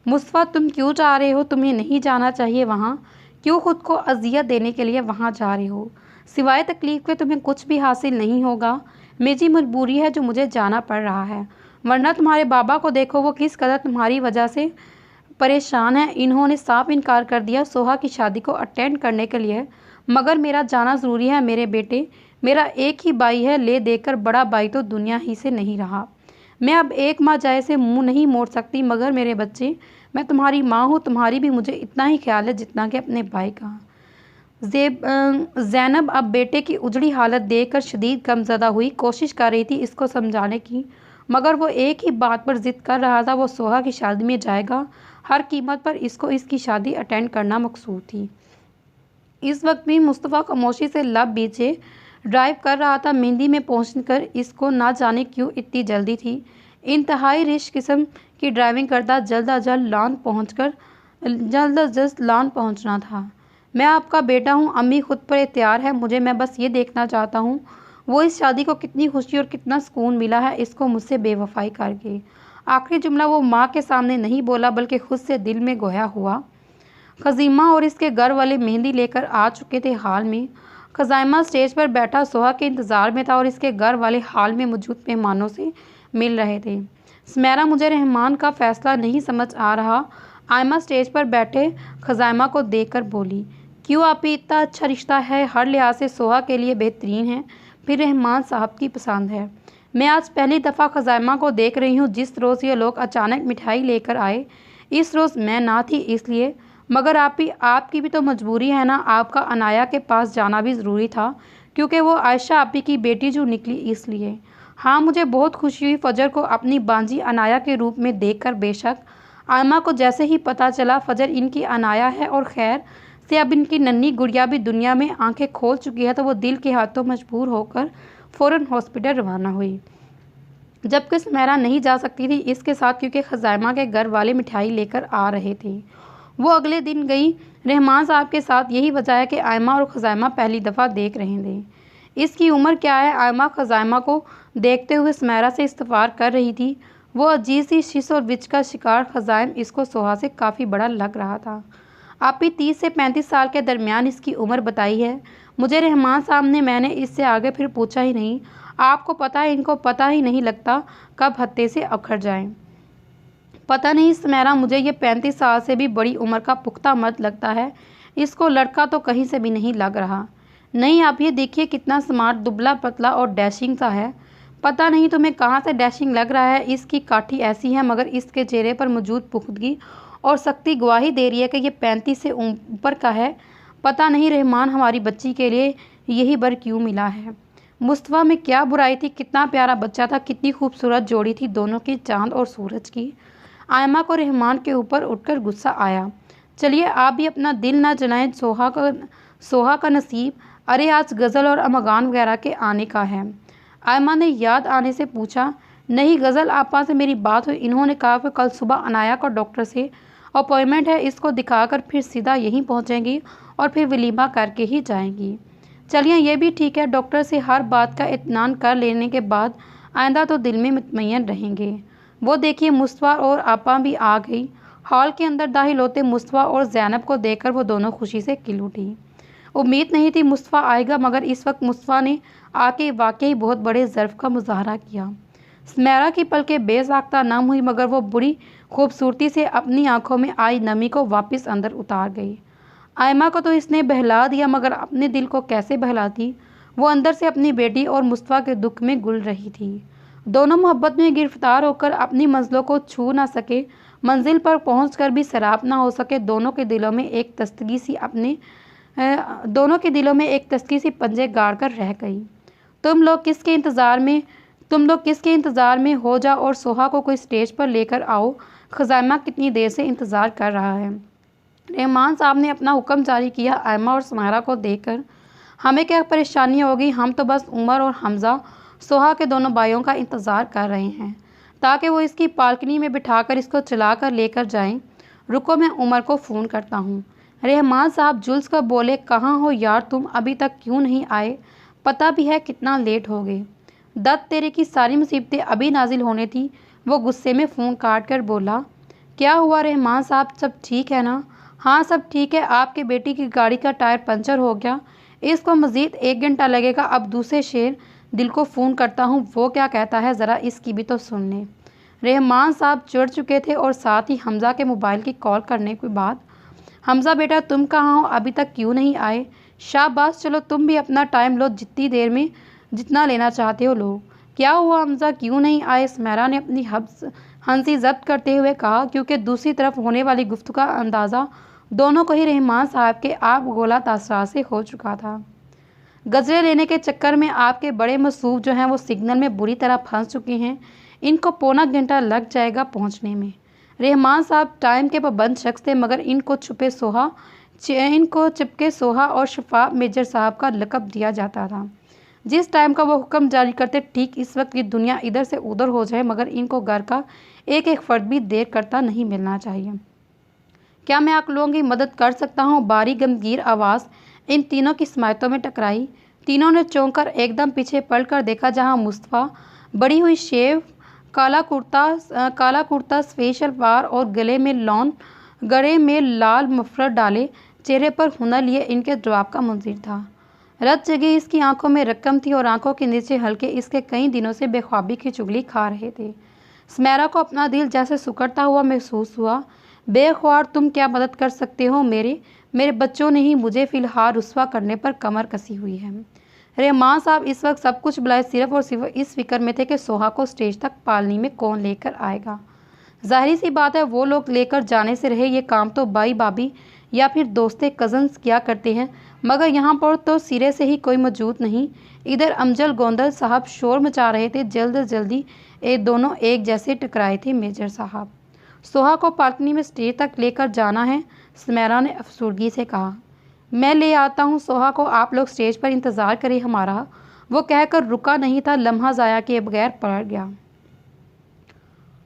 मुस्तफ़ा, तुम क्यों जा रहे हो? तुम्हें नहीं जाना चाहिए वहाँ। क्यों खुद को अजियत देने के लिए वहाँ जा रहे हो? सिवाय तकलीफ़ के तुम्हें कुछ भी हासिल नहीं होगा। मेरी मजबूरी है जो मुझे जाना पड़ रहा है, वरना तुम्हारे बाबा को देखो, वो किस कदर तुम्हारी वजह से परेशान है। इन्होंने साफ इनकार कर दिया सोहा की शादी को अटेंड करने के लिए। मगर मेरा जाना ज़रूरी है मेरे बेटे। मेरा एक ही भाई है, ले देकर बड़ा भाई तो दुनिया ही से नहीं रहा। मैं अब एक माँ जाए से मुंह नहीं मोड़ सकती। मगर मेरे बच्चे, मैं तुम्हारी माँ हूँ, तुम्हारी भी मुझे इतना ही ख्याल है जितना कि अपने भाई का। ज़ैनब अब बेटे की उजड़ी हालत देखकर शदीद गमज़दा हुई। कोशिश कर रही थी इसको समझाने की, मगर वो एक ही बात पर ज़िद कर रहा था। वो सोहा की शादी में जाएगा, हर कीमत पर इसको इसकी शादी अटेंड करना मकसूद थी। इस वक्त भी मुस्तफ़ा खामोशी से लब बीचे ड्राइव कर रहा था। मेहंदी में पहुंचकर इसको ना जाने क्यों इतनी जल्दी थी। इंतहाई रिश किस्म की ड्राइविंग करता जल्द अज जल्द लॉन पहुंचना था। मैं आपका बेटा हूं, अम्मी खुद पर एहतियार है मुझे। मैं बस ये देखना चाहता हूं वो इस शादी को कितनी खुशी और कितना सुकून मिला है इसको मुझसे बेवफाई करके। आखिरी जुमला वो माँ के सामने नहीं बोला बल्कि खुद से दिल में गोया हुआ। खज़ीमा और इसके घर वाले मेहंदी लेकर आ चुके थे हाल में। खज़ाइमा स्टेज पर बैठा सोहा के इंतज़ार में था और इसके घर वाले हाल में मौजूद मेहमानों से मिल रहे थे। सुमेरा, मुझे रहमान का फ़ैसला नहीं समझ आ रहा। आयमा स्टेज पर बैठे खज़ाइमा को देखकर बोली, क्यों आप ही इतना अच्छा रिश्ता है, हर लिहाज से सोहा के लिए बेहतरीन है, फिर रहमान साहब की पसंद है। मैं आज पहली दफ़ा खज़ाइमा को देख रही हूँ। जिस रोज़ ये लोग अचानक मिठाई लेकर आए, इस रोज़ मैं ना थी इसलिए। मगर आपकी भी तो मजबूरी है ना। आपका अनाया के पास जाना भी ज़रूरी था क्योंकि वो आयशा आपी की बेटी जो निकली इसलिए। हाँ, मुझे बहुत खुशी हुई फ़जर को अपनी बांजी अनाया के रूप में देखकर। बेशक आयमा को जैसे ही पता चला फ़जर इनकी अनाया है और खैर से अब इनकी नन्ही गुड़िया भी दुनिया में आंखें खोल चुकी है, तो वो दिल के हाथों मजबूर होकर फ़ौरन हॉस्पिटल रवाना हुई। जबकि सुमेरा नहीं जा सकती थी इसके साथ क्योंकि खज़ाइमा के घर वाले मिठाई लेकर आ रहे थे। वो अगले दिन गई रहमान साहब के साथ। यही वजह है कि आयमा और खज़ाइमा पहली दफ़ा देख रहे थे। इसकी उम्र क्या है? आयमा खज़ाइमा को देखते हुए सुमेरा से इस्तफार कर रही थी। वो अजीज सी शिश और विच का शिकार खज़ाइम इसको सोहा से काफ़ी बड़ा लग रहा था। आप ही 30 से 35 साल के दरमियान इसकी उम्र बताई है मुझे रहमान साहब ने। मैंने इससे आगे फिर पूछा ही नहीं। आपको पता है, इनको पता ही नहीं लगता कब हत्ते से अखड़ जाएं। पता नहीं सुमेरा, मुझे ये 35 साल से भी बड़ी उम्र का पुख्ता मर्द लगता है। इसको लड़का तो कहीं से भी नहीं लग रहा। नहीं, आप ये देखिए कितना स्मार्ट, दुबला पतला और डैशिंग सा है। पता नहीं तुम्हें कहाँ से डैशिंग लग रहा है। इसकी काठी ऐसी है मगर इसके चेहरे पर मौजूद पुख्तगी और सख्ती गवाही दे रही है कि ये 35 से ऊपर का है। पता नहीं रहमान हमारी बच्ची के लिए यही बर क्यों मिला है। मुस्तफ़ा में क्या बुराई थी? कितना प्यारा बच्चा था, कितनी खूबसूरत जोड़ी थी दोनों की, चाँद और सूरज की। आयमा को रहमान के ऊपर उठकर गुस्सा आया। चलिए आप भी अपना दिल ना जलाएं। सोहा का नसीब, अरे आज गज़ल और अमगान वगैरह के आने का है। आयमा ने याद आने से पूछा। नहीं, गज़ल आपा से मेरी बात हुई। इन्होंने कहा कि कल सुबह अनाया का डॉक्टर से अपॉइंटमेंट है, इसको दिखाकर फिर सीधा यहीं पहुंचेंगी और फिर वलीमा करके ही जाएंगी। चलिए ये भी ठीक है। डॉक्टर से हर बात का इत्मीनान कर लेने के बाद आइंदा तो दिल में मुतमईन रहेंगे। वो देखिए मुस्तफ़ा और आपा भी आ गई। हॉल के अंदर दाखिल होते मुस्तफ़ा और ज़ैनब को देखकर वो दोनों खुशी से खिल उठी। उम्मीद नहीं थी मुस्तफ़ा आएगा, मगर इस वक्त मुस्तफ़ा ने आके वाकई बहुत बड़े ज़र्फ़ का मुजाहरा किया। सुमेरा की पलकें बेसाख्ता नम हुई मगर वो बुरी खूबसूरती से अपनी आंखों में आई नमी को वापस अंदर उतार गई। आयमा को तो इसने बहला दिया, मगर अपने दिल को कैसे बहलाती। वो अंदर से अपनी बेटी और मुस्तफ़ा के दुख में गुल रही थी। दोनों मोहब्बत में गिरफ्तार होकर अपनी मंजिलों को छू ना सके, मंजिल पर पहुंचकर भी सराप ना हो सके। दोनों के दिलों में एक तस्तगी सी पंजे गाड़ कर रह गई। तुम लोग किसके इंतज़ार में हो जाओ और सोहा को कोई स्टेज पर लेकर आओ। खज़ाइमा कितनी देर से इंतज़ार कर रहा है। रहमान साहब ने अपना हुक्म जारी किया। आयमा और सुमेरा को देखकर, हमें क्या परेशानी होगी, हम तो बस उमर और हमज़ा सोहा के दोनों भाइयों का इंतज़ार कर रहे हैं ताकि वो इसकी बालकनी में बिठाकर इसको चलाकर लेकर जाएं। रुको, मैं उमर को फ़ोन करता हूँ। रहमान साहब जुल्स कर बोले, कहाँ हो यार तुम, अभी तक क्यों नहीं आए? पता भी है कितना लेट हो गए। दत्त तेरे की सारी मुसीबतें अभी नाजिल होने थी। वो गुस्से में फ़ोन काट कर बोला, क्या हुआ रहमान साहब, सब ठीक है ना? हाँ सब ठीक है, आपके बेटी की गाड़ी का टायर पंचर हो गया, इसको मज़ीद 1 घंटा लगेगा। अब दूसरे शेर दिल को फ़ोन करता हूँ, वो क्या कहता है ज़रा इसकी भी तो सुन ले। रहमान साहब चिढ़ चुके थे और साथ ही हमज़ा के मोबाइल की कॉल करने के बाद, हमज़ा बेटा तुम कहाँ हो, अभी तक क्यों नहीं आए? शाबाश, चलो तुम भी अपना टाइम लो, जितनी देर में जितना लेना चाहते हो लो। क्या हुआ हमज़ा, क्यों नहीं आए? स्मैरा ने अपनी हंसी जब्त करते हुए कहा, क्योंकि दूसरी तरफ होने वाली गुफ्तगू का अंदाज़ा दोनों को ही रहमान साहब के आप गोला तासरा से हो चुका था। गजरे लेने के चक्कर में आपके बड़े मसूफ जो हैं वो सिग्नल में बुरी तरह फंस चुके हैं। इनको पौना घंटा लग जाएगा पहुंचने में। रहमान साहब टाइम के पाबंद शख्स थे, मगर इनको चिपके सोहा और शफाफ मेजर साहब का लक़ब दिया जाता था। जिस टाइम का वो हुक्म जारी करते, ठीक इस वक्त की दुनिया इधर से उधर हो जाए, मगर इनको घर का एक एक फ़र्द भी देर करता नहीं मिलना चाहिए। क्या मैं आप लोगों की मदद कर सकता हूँ? बारी गमगीर आवाज़ इन तीनों की स्मायतों में टकराई। तीनों ने चौंक कर एकदम पीछे पलट कर देखा, जहाँ मुस्तफ़ा बड़ी हुई शेव, काला कुर्ता सफ़ेद शलवार और गले में लाल मफलर डाले, चेहरे पर हुनर लिए इनके जवाब का मुंतज़िर था। रत जगी इसकी आंखों में रकम थी और आंखों के नीचे हल्के इसके कई दिनों से बेख्वाबी की चुगली खा रहे थे। स्मैरा को अपना दिल जैसे सुकड़ता हुआ महसूस हुआ। बेख्वार, तुम क्या मदद कर सकते हो? मेरे बच्चों ने ही मुझे फ़िलहाल रुस्वा करने पर कमर कसी हुई है। रहमान साहब इस वक्त सब कुछ बुलाए सिर्फ और सिर्फ इस फिक्र में थे कि सोहा को स्टेज तक पालनी में कौन लेकर आएगा। जाहिर सी बात है वो लोग लेकर जाने से रहे, ये काम तो बाई भाभी या फिर दोस्ते कज़न्स किया करते हैं, मगर यहाँ पर तो सिरे से ही कोई मौजूद नहीं। इधर अमजल गोंदल साहब शोर मचा रहे थे। जल्दी दोनों एक जैसे टकराए थे। मेजर साहब, सोहा को पालकनी में स्टेज तक लेकर जाना है, स्मैरा ने अफसुर्दगी से कहा। मैं ले आता हूँ सोहा को, आप लोग स्टेज पर इंतज़ार करें हमारा। वो कहकर रुका नहीं था, लम्हा ज़ाया किए बगैर पलट गया।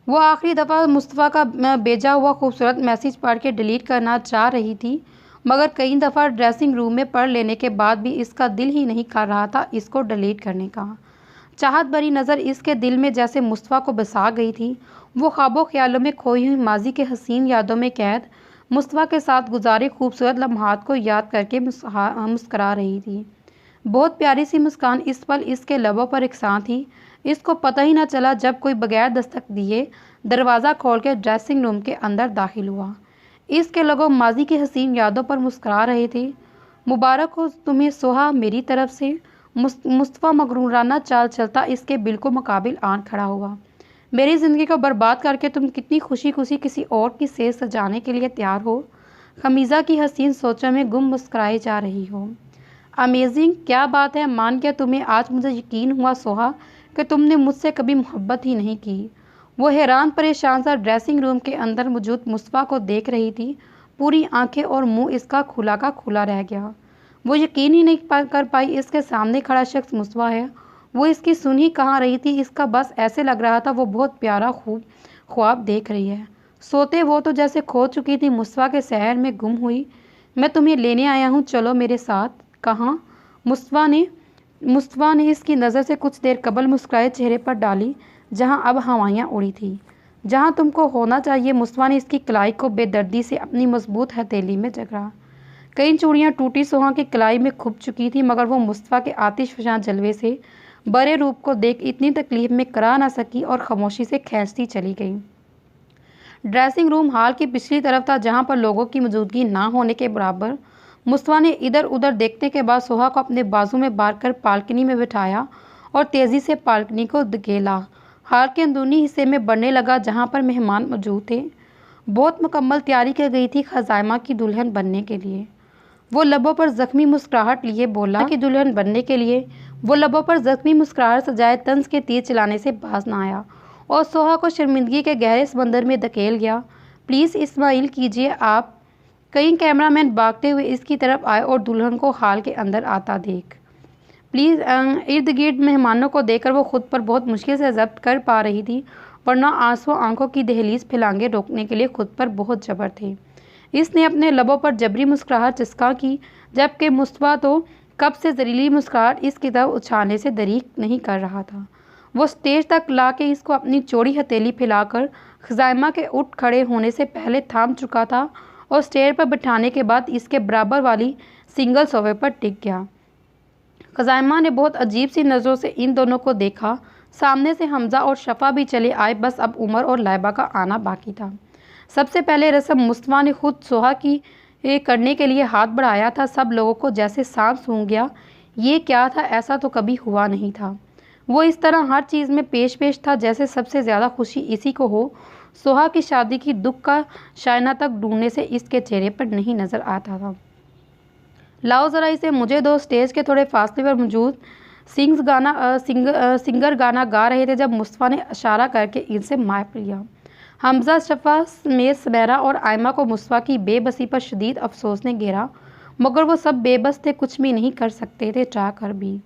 वो आखिरी दफ़ा मुस्तफ़ा का भेजा हुआ खूबसूरत मैसेज पढ़ के डिलीट करना चाह रही थी, मगर कई दफ़ा ड्रेसिंग रूम में पढ़ लेने के बाद भी इसका दिल ही नहीं कर रहा था इसको डिलीट करने का। चाहत भरी नज़र इसके दिल में जैसे मुस्तफ़ा को बसा गई थी। वो ख्वाबों ख्यालों में खोई हुई माजी के हसीन यादों में कैद मुस्तफ़ा के साथ गुजारे खूबसूरत लम्हात को याद करके मुस्करा रही थी। बहुत प्यारी सी मुस्कान इस पल इसके लबों पर एकसां थी। इसको पता ही न चला जब कोई बगैर दस्तक दिए दरवाज़ा खोल के ड्रेसिंग रूम के अंदर दाखिल हुआ। इसके लोगों माजी की हसीन यादों पर मुस्करा रहे थे। मुबारक हो तुम्हें सोहा मेरी तरफ से। मुस्तफ़ा मगरूराना चाल चलता इसके बिल्कुल मुकाबिल आन खड़ा हुआ। मेरी ज़िंदगी को बर्बाद करके तुम कितनी खुशी खुशी किसी और की सेज सजाने के लिए तैयार हो। खमीज़ा की हसीन सोचों में गुम मुस्कराए जा रही हो। अमेजिंग, क्या बात है, मान गया तुम्हें। आज मुझे यकीन हुआ सोहा कि तुमने मुझसे कभी मोहब्बत ही नहीं की। वो हैरान परेशान सा ड्रेसिंग रूम के अंदर मौजूद मुस्तफ़ा को देख रही थी। पूरी आंखें और मुंह इसका खुला का खुला रह गया। वो यकीन ही नहीं कर पाई इसके सामने खड़ा शख्स मुस्तफ़ा है। वो इसकी सुन ही कहाँ रही थी, इसका बस ऐसे लग रहा था वो बहुत प्यारा खूब ख्वाब देख रही है। सोते वो तो जैसे खो चुकी थी, मुस्तफ़ा के शहर में गुम हुई। मैं तुम्हें लेने आया हूँ, चलो मेरे साथ। कहाँ? मुस्तफ़ा ने इसकी नज़र से कुछ देर कबल मुस्कुराए चेहरे पर डाली, जहाँ अब हवाइयाँ उड़ी थी। जहाँ तुमको होना चाहिए। मुस्तफ़ा ने इसकी कलाई को बेदर्दी से अपनी मजबूत हथेली में जकड़ा। कई चूड़ियाँ टूटी सोहा की कलाई में खुप चुकी थी, मगर वो मुस्तफ़ा के आतिशफ़शां जलवे से बड़े रूप को देख इतनी तकलीफ में करा ना सकी और खामोशी से खींचती चली गई। ड्रेसिंग रूम हॉल की पिछली तरफ था, जहाँ पर लोगों की मौजूदगी ना होने के बराबर। मुस्तफ़ा ने इधर उधर देखने के बाद सोहा को अपने बाजू में बांध कर बालकनी में बिठाया और तेज़ी से बालकनी को धकेला। हॉल के अंदरूनी हिस्से में बढ़ने लगा, जहाँ पर मेहमान मौजूद थे। बहुत मुकम्मल तैयारी की गई थी खाज़ाइमा की दुल्हन बनने के लिए। वो लबों पर ज़ख्मी मुस्कुराहट लिए बोला कि दुल्हन बनने के लिए। वो लबों पर ज़ख्मी मुस्कुराहट सजाए तंज के तीर चलाने से बाज ना आया और सोहा को शर्मिंदगी के गहरे समंदर में धकेल गया। प्लीज़ इस्माइल कीजिए आप। कई कैमरामैन भागते हुए इसकी तरफ आए और दुल्हन को हॉल के अंदर आता देख प्लीज़ इर्द गिर्द मेहमानों को देखकर वो खुद पर बहुत मुश्किल से जब्त कर पा रही थी, वरना आंसू आंखों की दहलीज फैलांगे रोकने के लिए खुद पर बहुत जबर थे। इसने अपने लबों पर जबरी मुस्कुराहट चस्का की, जबकि मुस्तफा तो कब से जहरीली मुस्कुराहट इसकी तरफ उछालने से दरीक नहीं कर रहा था। वो स्टेज तक लाके इसको अपनी चौड़ी हथेली फैलाकर खजाइमा के उठ खड़े होने से पहले थाम चुका था और स्टेज पर बिठाने के बाद इसके बराबर वाली सिंगल सोफे पर टिक गया। खजाइमा ने बहुत अजीब सी नज़रों से इन दोनों को देखा। सामने से हमज़ा और शफ़ा भी चले आए, बस अब उमर और लाइबा का आना बाकी था। सबसे पहले रस्म मुस्तफा ने खुद सोहा की करने के लिए हाथ बढ़ाया था। सब लोगों को जैसे सांप सूंघ गया। ये क्या था, ऐसा तो कभी हुआ नहीं था। वो इस तरह हर चीज़ में पेश था जैसे सबसे ज़्यादा खुशी इसी को हो। सोहा की शादी की दुख का शायना तक ढूंढने से इसके चेहरे पर नहीं नज़र आता था। लाओ ज़रा इसे मुझे दो। स्टेज के थोड़े फासले पर मौजूद सिंगर गाना गा रहे थे जब मुस्तफ़ा ने इशारा करके इनसे माप लिया। हमज़ा, शफ़ा समेत सुनैरा और आयमा को मुस्तफ़ा की बेबसी पर शदीद अफसोस ने घेरा, मगर वो सब बेबस थे, कुछ भी नहीं कर सकते थे चाह कर भी।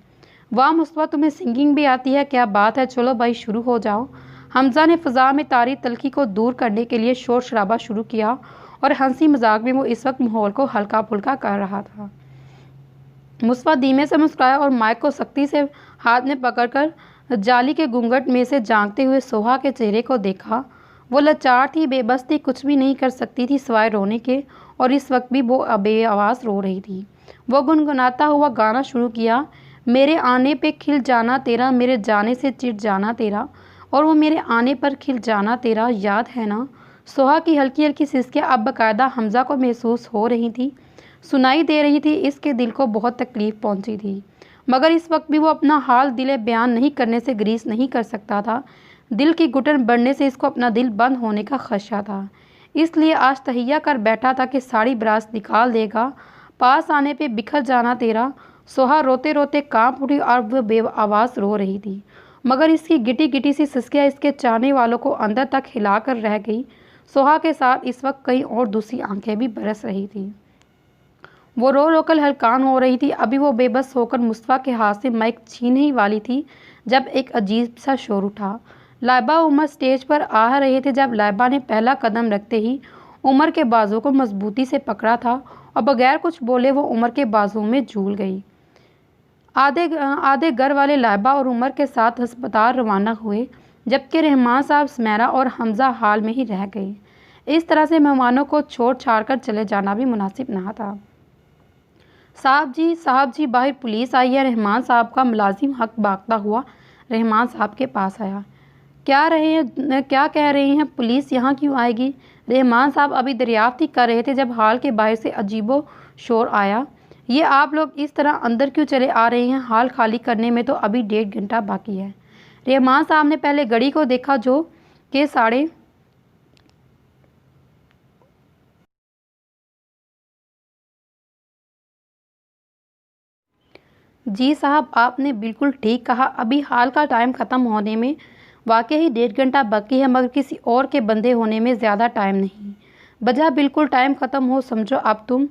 वाह मुस्तफ़ा, तुम्हें सिंगिंग भी आती है, क्या बात है, चलो भाई शुरू हो जाओ। हमज़ा ने फ़ज़ा में तारी तलखी को दूर करने के लिए शोर शराबा शुरू किया और हंसी मजाक में वो इस वक्त माहौल को हल्का फुल्का कर रहा था। मुस्तफ़ा धीमे से मुस्कुराया और माइक को सख्ती से हाथ में पकड़कर जाली के घूंघट में से झांकते हुए सोहा के चेहरे को देखा। वो लाचार थी, बेबस थी, कुछ भी नहीं कर सकती थी सिवाय रोने के, और इस वक्त भी वो बेआवाज़ रो रही थी। वो गुनगुनाता हुआ गाना शुरू किया, मेरे आने पे खिल जाना तेरा, मेरे जाने से चिढ़ जाना तेरा, और वो मेरे आने पर खिल जाना तेरा, याद है ना। सोहा की हल्की हल्की सिसकियाँ अब बाकायदा हमज़ा को महसूस हो रही थी, सुनाई दे रही थी। इसके दिल को बहुत तकलीफ़ पहुंची थी, मगर इस वक्त भी वो अपना हाल दिल बयान नहीं करने से ग्रीस नहीं कर सकता था। दिल की घुटन बढ़ने से इसको अपना दिल बंद होने का खदशा था, इसलिए आज तहैया कर बैठा था कि सारी बरात निकाल देगा। पास आने पे बिखर जाना तेरा। सोहा रोते रोते कांप उठी और वह बेआवाज़ रो रही थी, मगर इसकी गिटी गिटी सी सिसकियाँ इसके चाहने वालों को अंदर तक हिला कर रह गई। सोहा के साथ इस वक्त कई और दूसरी आंखें भी बरस रही थी। वो रो रो कर हलकान हो रही थी। अभी वो बेबस होकर मुस्तफ़ा के हाथ से माइक छीन ही वाली थी जब एक अजीब सा शोर उठा। लाइबा उमर स्टेज पर आ रहे थे। जब लाइबा ने पहला कदम रखते ही उमर के बाजू को मजबूती से पकड़ा था और बगैर कुछ बोले वो उमर के बाजू में झूल गई। आधे घर वाले लाइबा और उमर के साथ अस्पताल रवाना हुए, जबकि रहमान साहब, सुनैरा और हमज़ा हाल में ही रह गए। इस तरह से मेहमानों को छोड़ छाड़ कर चले जाना भी मुनासिब ना था। साहब जी, बाहर पुलिस आई है। रहमान साहब का मुलाजिम हक भागता हुआ रहमान साहब के पास आया। क्या कह रहे हैं, पुलिस यहाँ क्यों आएगी? रहमान साहब अभी दरियाफ्त ही कर रहे थे जब हाल के बाहर से अजीबो शोर आया। ये आप लोग इस तरह अंदर क्यों चले आ रहे हैं? हाल खाली करने में तो अभी 1.5 घंटा बाकी है। रहमान साहब ने पहले घड़ी को देखा जो कि 3:30। जी साहब, आपने बिल्कुल ठीक कहा, अभी हाल का टाइम ख़त्म होने में वाकई 1.5 घंटा बाकी है, मगर किसी और के बंदे होने में ज़्यादा टाइम नहीं। वजह बिल्कुल टाइम ख़त्म हो समझो। अब तुम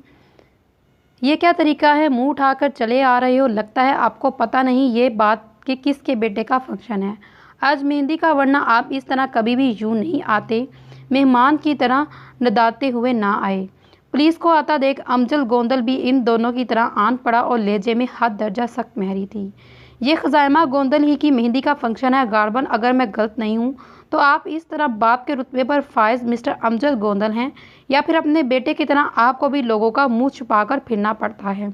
ये क्या तरीका है, मुंह उठाकर चले आ रहे हो? लगता है आपको पता नहीं ये बात कि किसके बेटे का फंक्शन है आज मेहंदी का, वरना आप इस तरह कभी भी यूँ नहीं आते, मेहमान की तरह नदाते हुए ना आए। पुलिस को आता देख अमजद गोंदल भी इन दोनों की तरह आन पड़ा और लहजे में हद दर्जा सख्त महरी थी। ये खजाइमा गोंदल ही की मेहंदी का फंक्शन है गार्बन, अगर मैं गलत नहीं हूँ तो आप इस तरह बाप के रुतबे पर फायज मिस्टर अमजद गोंदल हैं, या फिर अपने बेटे की तरह आपको भी लोगों का मुंह छुपाकर फिरना पड़ता है?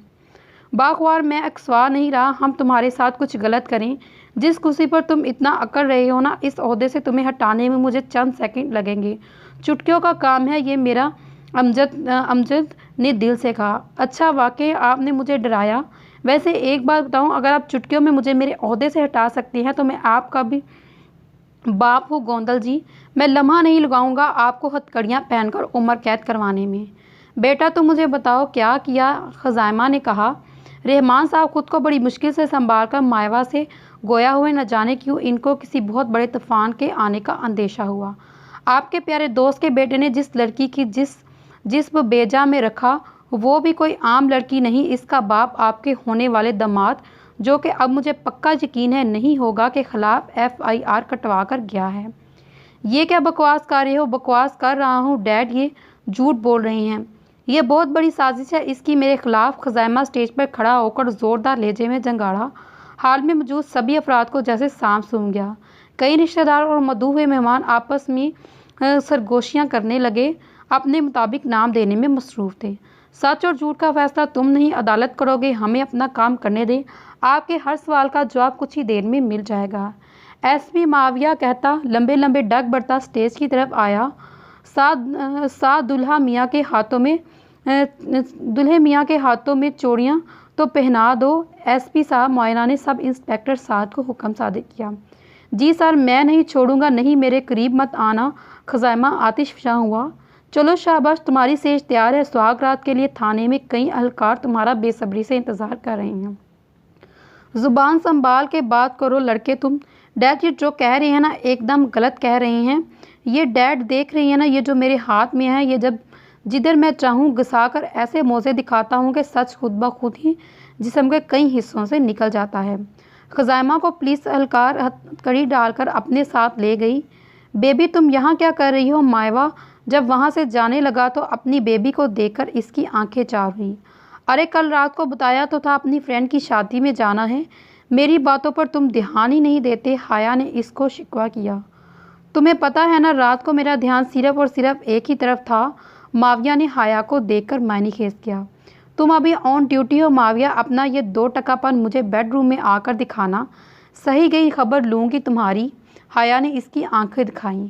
बाखवार मैं अक्सवा नहीं रहा हम तुम्हारे साथ कुछ गलत करें। जिस कुर्सी पर तुम इतना अकड़ रहे हो ना, इस ओहदे से तुम्हें हटाने में मुझे चंद सेकंड लगेंगे। चुटकियों का काम है ये मेरा। अमजद ने दिल से कहा। अच्छा, वाकई आपने मुझे डराया। वैसे एक बात बताऊं, अगर आप चुटकियों में मुझे मेरे ओहदे से हटा सकती हैं तो मैं आपका भी बाप हूँ गोंदल जी। मैं लम्हा नहीं लगाऊंगा आपको हथकड़ियाँ पहनकर उम्र कैद करवाने में। बेटा तो मुझे बताओ क्या किया? खजाइमा ने कहा। रहमान साहब खुद को बड़ी मुश्किल से संभाल कर मायवा से गोया हुए, न जाने क्यों इनको किसी बहुत बड़े तूफान के आने का अंदेशा हुआ। आपके प्यारे दोस्त के बेटे ने जिस लड़की की जिस्म बेजा में रखा, वो भी कोई आम लड़की नहीं। इसका बाप आपके होने वाले दामाद जो कि अब मुझे पक्का यकीन है नहीं होगा के ख़िलाफ़ FIR कटवा कर गया है। ये क्या बकवास कर रहे हो? बकवास कर रहा हूँ डैड, ये झूठ बोल रही हैं। ये बहुत बड़ी साजिश है इसकी मेरे खिलाफ। खज़ाइमा स्टेज पर खड़ा होकर ज़ोरदार लहजे में जंगाड़ा। हाल में मौजूद सभी अफराद को जैसे सांप सूंघ गया। कई रिश्तेदार और मदऊ हुए मेहमान आपस में सरगोशियाँ करने लगे, अपने मुताबिक नाम देने में मसरूफ़ थे। सच और झूठ का फैसला तुम नहीं, अदालत करोगे। हमें अपना काम करने दें। आपके हर सवाल का जवाब कुछ ही देर में मिल जाएगा। SP माविया कहता लंबे लंबे डग बढ़ता स्टेज की तरफ आया। साथ दुल्हा मियाँ के हाथों में चूड़ियाँ तो पहना दो। SP साहब मुआयना ने सब इंस्पेक्टर साद को हुक्म सादिर किया। जी सर, मैं नहीं छोड़ूंगा, नहीं मेरे करीब मत आना। खज़ाइमा आतिशफ़शा हुआ। चलो शाबाश, तुम्हारी सेज तैयार है। सुहाग रात के लिए थाने में कई अहलकार तुम्हारा बेसब्री से इंतज़ार कर रहे हैं। ज़ुबान संभाल के बात करो लड़के तुम। डैड ये जो कह रहे हैं ना एकदम गलत कह रहे हैं। ये डैड देख रही है ना, ये जो मेरे हाथ में है, ये जब जिधर मैं चाहूँ घुसा कर ऐसे मोज़े दिखाता हूँ कि सच खुद ब खुद ही जिस्म के कई हिस्सों से निकल जाता है। खज़ाइमा को पुलिस एहलकार हथकड़ी डालकर अपने साथ ले गई। बेबी तुम यहाँ क्या कर रही हो? मायवा जब वहाँ से जाने लगा तो अपनी बेबी को देखकर इसकी आंखें चार हुई। अरे कल रात को बताया तो था अपनी फ्रेंड की शादी में जाना है। मेरी बातों पर तुम ध्यान ही नहीं देते। हाया ने इसको शिकवा किया। तुम्हें पता है ना रात को मेरा ध्यान सिर्फ और सिर्फ एक ही तरफ था। माविया ने हाया को देखकर मायने खेज किया। तुम अभी ऑन ड्यूटी हो माविया, अपना ये 2 टकापन मुझे बेडरूम में आकर दिखाना। सही गई खबर लूँगी तुम्हारी। हाया ने इसकी आंखें दिखाईं।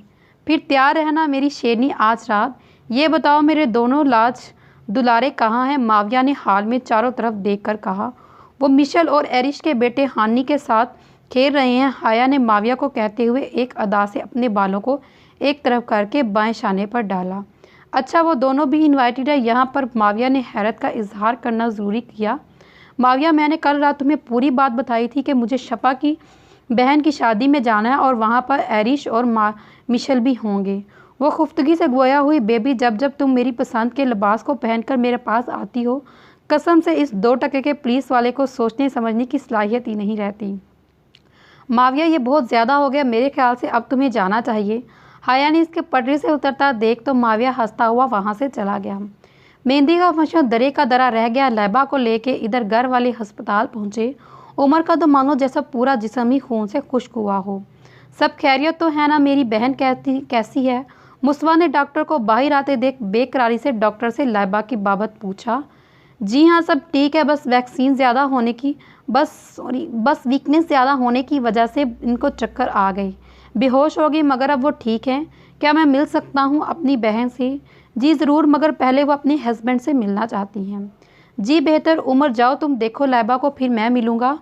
फिर तैयार रहना मेरी शेरनी आज रात। ये बताओ मेरे दोनों लाज दुलारे कहाँ हैं? माविया ने हाल में चारों तरफ देखकर कहा। वो मिशेल और एरिश के बेटे हानी के साथ खेल रहे हैं। हाया ने माविया को कहते हुए एक अदा से अपने बालों को एक तरफ करके बाएं शाने पर डाला। अच्छा वो दोनों भी इनवाइटेड है यहाँ पर? माविया ने हैरत का इजहार करना ज़रूरी किया। माविया मैंने कल रात तुम्हें पूरी बात बताई थी कि मुझे शफा की बहन की शादी में जाना है और वहाँ पर एरिश और मिशेल भी होंगे। वो खुफ्तगी से गोया हुई। बेबी जब जब तुम मेरी पसंद के लिबास को पहनकर मेरे पास आती हो, कसम से इस 2 टके के पुलिस वाले को सोचने समझने की सलाहियत ही नहीं रहती। माविया ये बहुत ज़्यादा हो गया, मेरे ख्याल से अब तुम्हें जाना चाहिए। हाया ने इसके पटरी से उतरता देख तो माविया हंसता हुआ वहाँ से चला गया। मेहंदी का फंक्शन दरे का दरा रह गया। लैबा को लेके इधर घर वाले अस्पताल पहुँचे। उमर का तो मानो जैसा पूरा जिस्म ही खून से खुश्क हुआ हो। सब खैरियत तो है ना? मेरी बहन कैसी है? मुस्वा ने डॉक्टर को बाहर आते देख बेकरारी से डॉक्टर से लैबा की बाबत पूछा। जी हाँ सब ठीक है, बस वैक्सीन ज़्यादा होने की बस वीकनेस ज़्यादा होने की वजह से इनको चक्कर आ गए, बेहोश हो गई, मगर अब वो ठीक हैं। क्या मैं मिल सकता हूँ अपनी बहन से? जी ज़रूर, मगर पहले वो अपने हस्बैंड से मिलना चाहती हैं। जी बेहतर। उमर जाओ तुम देखो लैबा को, फिर मैं मिलूँगा।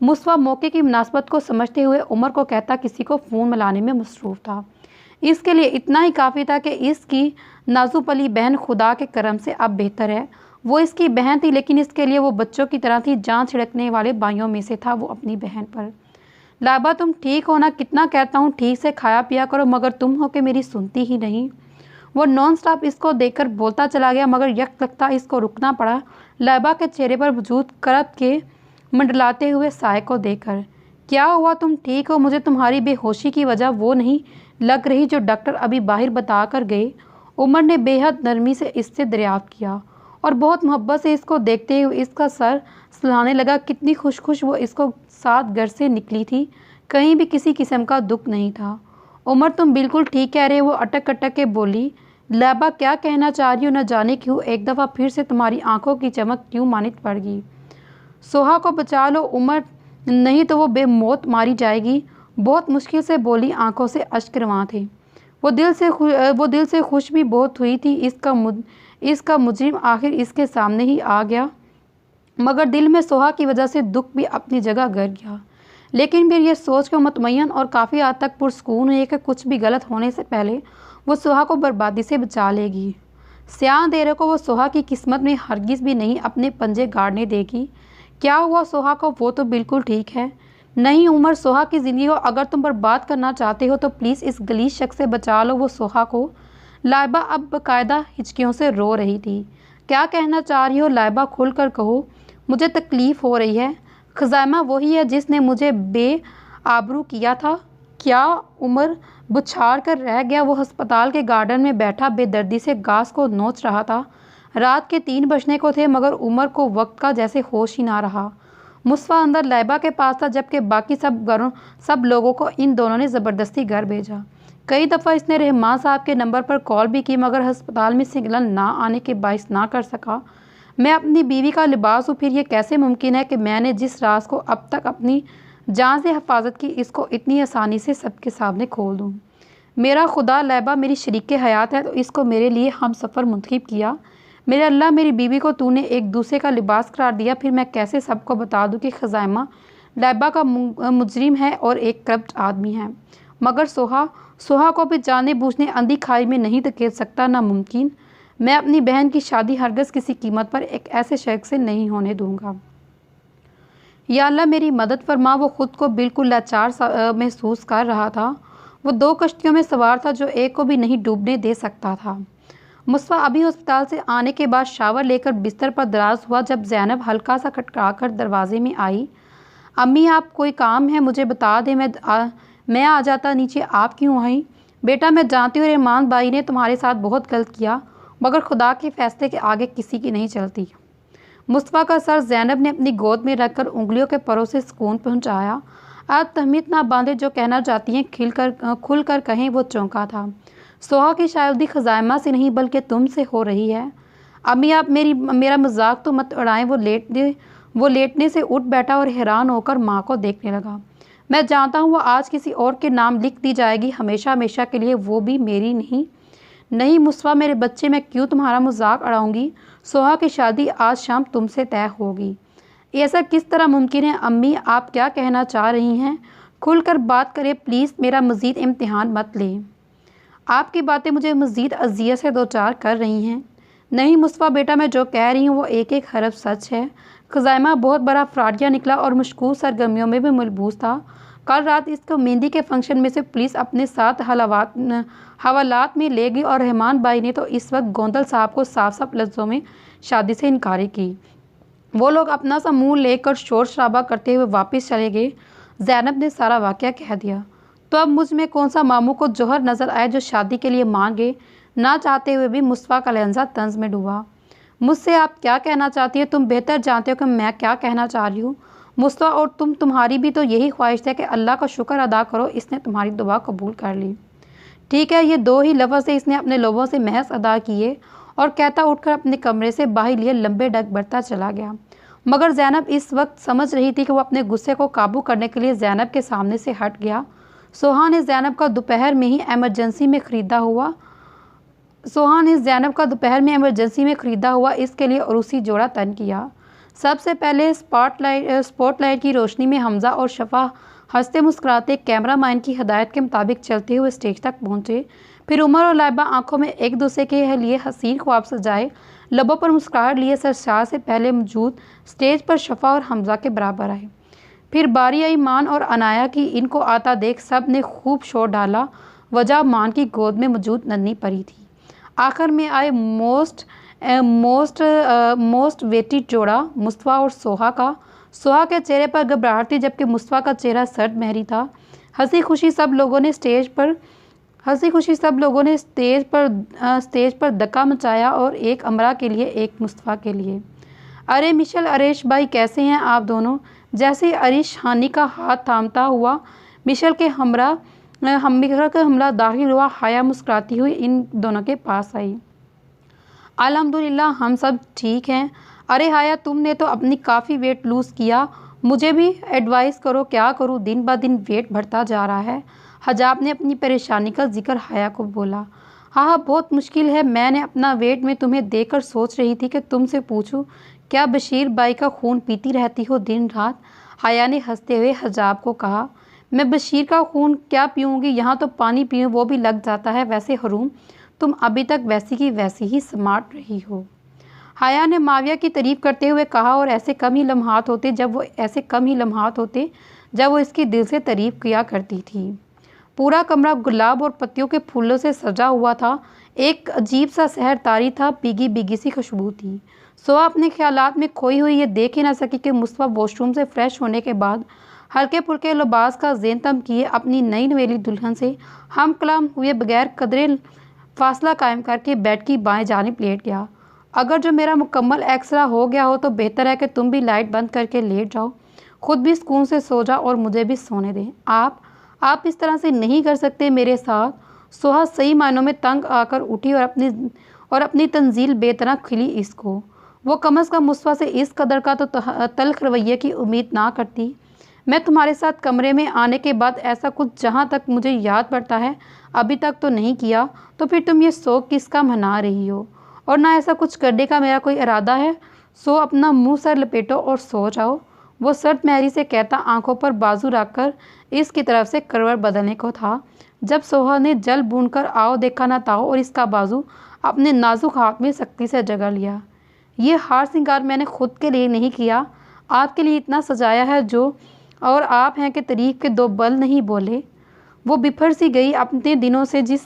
मुस्वा मौके की मुनासबत को समझते हुए उमर को कहता किसी को फ़ोन मिलाने में मसरूफ़ था। इसके लिए इतना ही काफ़ी था कि इसकी नाजुपली बहन खुदा के करम से अब बेहतर है। वो इसकी बहन थी लेकिन इसके लिए वो बच्चों की तरह थी। जान छिड़कने वाले भाइयों में से था वो अपनी बहन पर। लाबा तुम ठीक हो ना? कितना कहता हूँ ठीक से खाया पिया करो, मगर तुम हो कि मेरी सुनती ही नहीं। वो नॉन स्टॉप इसको देखकर बोलता चला गया, मगर यकलख्ता इसको रुकना पड़ा लाबा के चेहरे पर वजूद करत के मंडलाते हुए साय को देखकर। क्या हुआ? तुम ठीक हो? मुझे तुम्हारी बेहोशी की वजह वो नहीं लग रही जो डॉक्टर अभी बाहर बता कर गए। उमर ने बेहद नरमी से इससे दरियाफ्त किया और बहुत मोहब्बत से इसको देखते हुए इसका सर सहलाने लगा। कितनी खुश वो इसको साथ घर से निकली थी, कहीं भी किसी किस्म का दुख नहीं था। उमर तुम बिल्कुल ठीक कह रहे हो, वो अटक अटक के बोली। लाबा क्या कहना चाह रही हो? न जाने क्यों एक दफ़ा फिर से तुम्हारी आंखों की चमक क्यों मानित पड़ गई। सोहा को बचा लो उमर, नहीं तो वो बेमौत मारी जाएगी। बहुत मुश्किल से बोली, आंखों से अश्क रवां थे। वो दिल से खुश भी बहुत हुई थी। इसका मुजरिम आखिर इसके सामने ही आ गया, मगर दिल में सोहा की वजह से दुख भी अपनी जगह गिर गया। लेकिन फिर यह सोच कर मुतमईन और काफ़ी हद तक पुरसकून हुई कि कुछ भी गलत होने से पहले वो सोहा को बर्बादी से बचा लेगी। स्याह देरों को वो सोहा की किस्मत में हरगिज़ भी नहीं अपने पंजे गाड़ने देगी। क्या हुआ सोहा को? वो तो बिल्कुल ठीक है। नहीं उमर, सोहा की ज़िंदगी को अगर तुम बर्बाद करना चाहते हो तो प्लीज़ इस गलीज शख्स से बचा लो वो सोहा को। लाइबा अब बाकायदा हिचकियों से रो रही थी। क्या कहना चाह रही हो लाइबा? खुल कर कहो, मुझे तकलीफ़ हो रही है। खज़ाइमा वही है जिसने मुझे बेआबरू किया था। क्या उम्र बुछाड़ कर रह गया। वो अस्पताल के गार्डन में बैठा बेदर्दी से घास को नोच रहा था। रात के 3 बजने को थे मगर उमर को वक्त का जैसे होश ही ना रहा। मुस्वा अंदर लैबा के पास था जबकि बाकी सब लोगों को इन दोनों ने ज़बरदस्ती घर भेजा। कई दफ़ा इसने रहमान साहब के नंबर पर कॉल भी की मगर अस्पताल में सिग्नल ना आने के बाइस ना कर सका। मैं अपनी बीवी का लिबास हूँ, फिर ये कैसे मुमकिन है कि मैंने जिस राज को अब तक अपनी जान से हिफाजत की इसको इतनी आसानी से सबके सामने खोल दूँ। मेरा खुदा लैबा मेरी शरीक हयात है तो इसको मेरे लिए हम सफ़र मुंतखब किया। मेरे अल्लाह मेरी बीवी को तूने एक दूसरे का लिबास करार दिया। फिर मैं कैसे सबको बता दूँ कि खज़ाइमा लैबा का मुजरिम है और एक करप्ट आदमी है। मगर सोहा को भी जाने बूझने अंधी खाई में नहीं धकेल सकता, नामुमकिन। मैं अपनी बहन की शादी हरगज़ किसी कीमत पर एक ऐसे शख्स से नहीं होने दूंगा। या अल्लाह मेरी मदद फरमा। वो ख़ुद को बिल्कुल लाचार महसूस कर रहा था। वो 2 कश्तियों में सवार था जो एक को भी नहीं डूबने दे सकता था। मुस्वा अभी अस्पताल से आने के बाद शावर लेकर बिस्तर पर दराज हुआ जब ज़ैनब हल्का सा खटखटाकर दरवाजे में आई। अम्मी आप कोई काम है मुझे बता दें, मैं आ जाता नीचे। आप क्यों आई? बेटा मैं जानती हूँ रहमान भाई ने तुम्हारे साथ बहुत गलत किया मगर खुदा के फैसले के आगे किसी की नहीं चलती। मुस्तफ़ा का सर ज़ैनब ने अपनी गोद में रखकर उंगलियों के परों से सुकून पहुँचाया। आप तहमीद ना बांधे, जो कहना चाहती हैं खुल कर कहें। वो चौंका था। सोहा की शायदी खज़ाइमा से नहीं बल्कि तुमसे हो रही है। अम्मी आप मेरा मजाक तो मत उड़ाएं। वो लेटने से उठ बैठा और हैरान होकर माँ को देखने लगा। मैं जानता हूँ वो आज किसी और के नाम लिख दी जाएगी हमेशा हमेशा के लिए, वो भी मेरी नहीं मुस्वा मेरे बच्चे, मैं क्यों तुम्हारा मजाक उड़ाऊंगी। सोहा की शादी आज शाम तुमसे तय होगी। ऐसा किस तरह मुमकिन है? अम्मी आप क्या कहना चाह रही हैं? खुलकर बात करें प्लीज़, मेरा मज़ीद इम्तिहान मत लें। आपकी बातें मुझे मज़ीद अजियत से दो चार कर रही हैं। नहीं मुस्तफ़ा बेटा, मैं जो कह रही हूँ वो एक एक हरफ सच है। खज़ाइमा बहुत बड़ा फ्राडिया निकला और मशकूक सरगर्मियों में भी मलबूस था। कल रात इसको मेहंदी के फंक्शन में से पुलिस अपने साथ हवालात में ले गई और रहमान भाई ने तो इस वक्त गोंदल साहब को साफ साफ लफ्ज़ों में शादी से इनकारी की। वो लोग अपना सा मुँह लेकर शोर शराबा करते हुए वापस चले गए। ज़ैनब ने सारा वाक़या कह दिया। तो अब मुझ में कौन सा मामू को जौहर नज़र आए जो शादी के लिए मान गए। ना चाहते हुए भी मुस्तफ़ा का लहजा तंज में डूबा। मुझसे आप क्या कहना चाहती है? तुम बेहतर जानते हो कि मैं क्या कहना चाह रही हूँ मुस्तफ़ा, और तुम्हारी भी तो यही ख्वाहिश है कि अल्लाह का शुक्र अदा करो इसने तुम्हारी दुआ कबूल कर ली। ठीक है, ये 2 ही लफ्ज़ से इसने अपने लोगों से महज अदा किए और कहता उठकर अपने कमरे से बाहर लिए लंबे डग बढ़ता चला गया। मगर ज़ैनब इस वक्त समझ रही थी कि वो अपने गुस्से को काबू करने के लिए ज़ैनब के सामने से हट गया। सोहा ने ज़ैनब का दोपहर में एमरजेंसी में ख़रीदा हुआ इसके लिए उरूसी जोड़ा तन किया। सबसे पहले स्पॉटलाइट की रोशनी में हमज़ा और शफ़ा हंसते मुस्कुराते कैमरा मैन की हिदायत के मुताबिक चलते हुए स्टेज तक पहुँचे। फिर उमर और लाइबा आंखों में एक दूसरे के लिए हसीन ख्वाब सजाए, लबों पर मुस्कुराहट लिए सरशाह से पहले मौजूद स्टेज पर शफ़ा और हमज़ा के बराबर आए। फिर बारी आई मान और अनाया की। इनको आता देख सब ने खूब शोर डाला। वजह मान की गोद में मौजूद नन्ही परी थी। आखिर में आए मोस्ट वेटेड जोड़ा मुस्तफ़ा और सोहा का। सोहा के चेहरे पर घबराहट थी जबकि मुस्तफ़ा का चेहरा सर्द महरी था। हंसी खुशी सब लोगों ने स्टेज पर धक्का मचाया और एक अमरा के लिए एक मुस्तफ़ा के लिए। अरे मिशेल, अरेश भाई कैसे हैं आप दोनों? जैसे ही अरीश हानी का हाथ थामता हुआ मिशेल के हमला दाखिल हुआ, हाया मुस्कुराती हुई इन दोनों के पास आई। अल्हम्दुलिल्लाह हम सब ठीक हैं। अरे हाया, तुमने तो अपनी काफ़ी वेट लूज़ किया, मुझे भी एडवाइस करो क्या करूं, दिन ब दिन वेट बढ़ता जा रहा है। हजाब ने अपनी परेशानी का जिक्र हाया को बोला। हाँ बहुत मुश्किल है। मैंने अपना वेट में तुम्हें देखकर सोच रही थी कि तुमसे पूछूं, क्या बशीर भाई का खून पीती रहती हो दिन रात? हाया ने हंसते हुए हजाब को कहा। मैं बशीर का खून क्या पीऊँगी, यहाँ तो पानी पीऊँ वो भी लग जाता है। वैसे हरूम, तुम अभी तक वैसी की वैसी ही स्मार्ट रही हो। हाया ने माविया की तारीफ़ करते हुए कहा। और ऐसे कम ही लम्हात होते जब वो इसकी दिल से तारीफ़ किया करती थी। पूरा कमरा गुलाब और पत्तियों के फूलों से सजा हुआ था। एक अजीब सा सहर तारी था, भीगी भीगी सी खुशबू थी। सोहा अपने ख्यालात में खोई हुई ये देख ही ना सकी कि मुस्तफ़ा वॉशरूम से फ्रेश होने के बाद हल्के फुल्के लिबास का ज़ेनतम किए अपनी नई नवेली दुल्हन से हम कलाम हुए बगैर कदरे फासला कायम करके बेड की बाएं जानिब लेट गया। अगर जो मेरा मुकम्मल एक्सरा हो गया हो तो बेहतर है कि तुम भी लाइट बंद करके लेट जाओ, खुद भी सुकून से सो जाओ और मुझे भी सोने दें। आप इस तरह से नहीं कर सकते मेरे साथ। सोहा सही मायनों में तंग आकर उठी और अपनी तंजील बेतना खिली इसको। वो कम अज़ कम मुस्तफ़ा से इस कदर का तो तल्ख रवैये की उम्मीद ना करती। मैं तुम्हारे साथ कमरे में आने के बाद ऐसा कुछ जहाँ तक मुझे याद पड़ता है अभी तक तो नहीं किया, तो फिर तुम ये शौक़ किसका मना रही हो? और ना ऐसा कुछ करने का मेरा कोई इरादा है। सो अपना मुंह सर लपेटो और सो जाओ। वो सर्द मेहरी से कहता आंखों पर बाजू रखकर इसकी तरफ से करवट बदलने को था, जब सोहा ने जल बूंदकर आओ देखा ना ताओ और इसका बाजू अपने नाजुक हाथ में सख्ती से जगह लिया। ये हार श्रृंगार मैंने खुद के लिए नहीं किया, आपके लिए इतना सजाया है जो, और आप हैं कि तारीफ के दो बल नहीं बोले। वो बिफर सी गई अपने दिनों से। जिस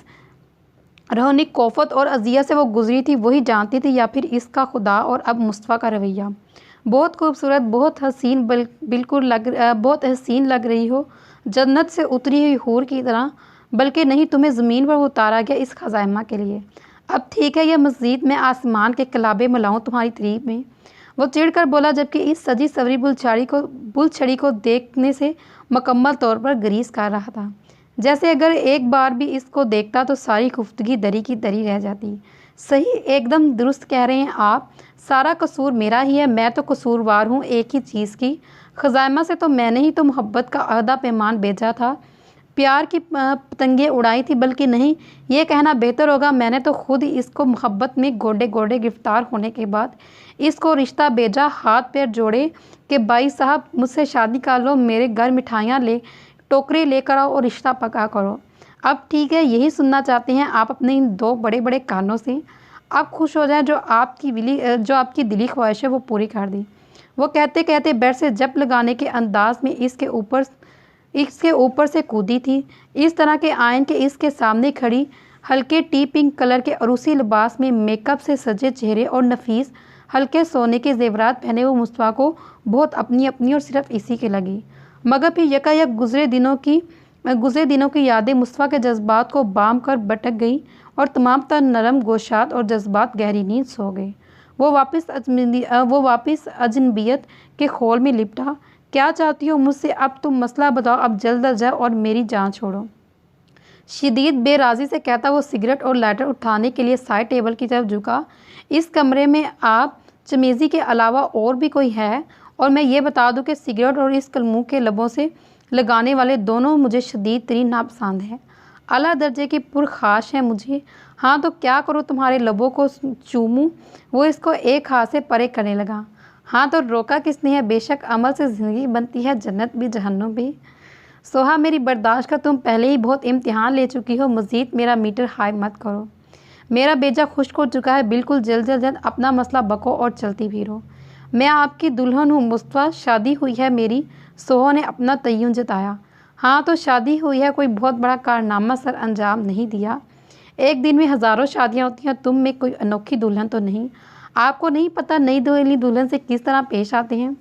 रोहनी कोफत और अजिया से वो गुजरी थी वही जानती थी, या फिर इसका खुदा और अब मुस्तफ़ा का रवैया। बहुत खूबसूरत, बहुत हसीन, बहुत हसीन लग रही हो, जन्नत से उतरी हुई हूर की तरह। बल्कि नहीं, तुम्हें ज़मीन पर उतारा गया इस खजाइमा के लिए। अब ठीक है, यह मस्जिद में आसमान के कलाबे मिलाऊं तुम्हारी तारीफ में। वो चिढ़कर बोला, जबकि इस सजी सवरी बुलछड़ी को देखने से मुकम्मल तौर पर ग्रीस कर रहा था। जैसे अगर एक बार भी इसको देखता तो सारी गुफ्तगी दरी की दरी रह जाती। सही, एकदम दुरुस्त कह रहे हैं आप। सारा कसूर मेरा ही है। मैं तो कसूरवार हूँ एक ही चीज़ की। खजाइमा से तो मैंने ही तो मोहब्बत का अहदा पैमान भेजा था, प्यार की पतंगें उड़ाई थी। बल्कि नहीं, ये कहना बेहतर होगा, मैंने तो खुद ही इसको मोहब्बत में गोडे गोडे गिरफ्तार होने के बाद इसको रिश्ता भेजा, हाथ पैर जोड़े कि भाई साहब मुझसे शादी कर लो, मेरे घर मिठाइयाँ टोकरे लेकर आओ और रिश्ता पक्का करो। अब ठीक है, यही सुनना चाहते हैं आप अपने इन दो बड़े बड़े कानों से। आप खुश हो जाएं, जो आपकी दिली ख्वाहिश है वो पूरी कर दी। वो कहते कहते बेड से जप लगाने के अंदाज में इसके ऊपर से कूदी थी। इस तरह के आयन के इसके सामने खड़ी, हल्के टी पिंक कलर के अरूसी लिबास में मेकअप से सजे चेहरे और नफीस हल्के सोने के जेवरात पहने वो मुस्तफ़ा को बहुत अपनी अपनी और सिर्फ इसी की लगी। मगर फिर यकायक गुजरे दिनों की यादें मुस्तफ़ा के जज्बात को बाम कर भटक गई और तमाम तर नरम गोशात और जज्बात गहरी नींद सो गए। वो वापस अजनबियत के खोल में लिपटा। क्या चाहती हो मुझसे? अब तुम मसला बताओ, अब जल्द अज जाओ और मेरी जान छोड़ो। शदीद बेराजी से कहता वो सिगरेट और लाइटर उठाने के लिए साइड टेबल की तरफ झुका। इस कमरे में आप चमेज़ी के अलावा और भी कोई है? और मैं ये बता दूं कि सिगरेट और इस कलमू के लबों से लगाने वाले दोनों मुझे शदीद तरीन नापसंद हैं, आला दर्जे की पुरखाश हैं मुझे। हाँ तो क्या करूँ, तुम्हारे लबों को चूमूं? वो इसको एक हाथ से परे करने लगा। हाँ तो रोका किसने है? बेशक अमल से ज़िंदगी बनती है, जन्नत भी जहन्नुम भी। सोहा, मेरी बर्दाश्त का तुम पहले ही बहुत इम्तिहान ले चुकी हो, मज़ीद मेरा मीटर हाई मत करो। मेरा बेजा खुश्क हो चुका है, बिल्कुल जल्द अपना मसला बको और चलती फिरो। मैं आपकी दुल्हन हूँ मुस्तफ़ा, शादी हुई है मेरी। सोहा ने अपना तय्युन जताया। हाँ तो शादी हुई है, कोई बहुत बड़ा कारनामा सर अंजाम नहीं दिया। एक दिन में हज़ारों शादियाँ होती हैं, तुम में कोई अनोखी दुल्हन तो नहीं? आपको नहीं पता नई दुल्हन से किस तरह पेश आते हैं?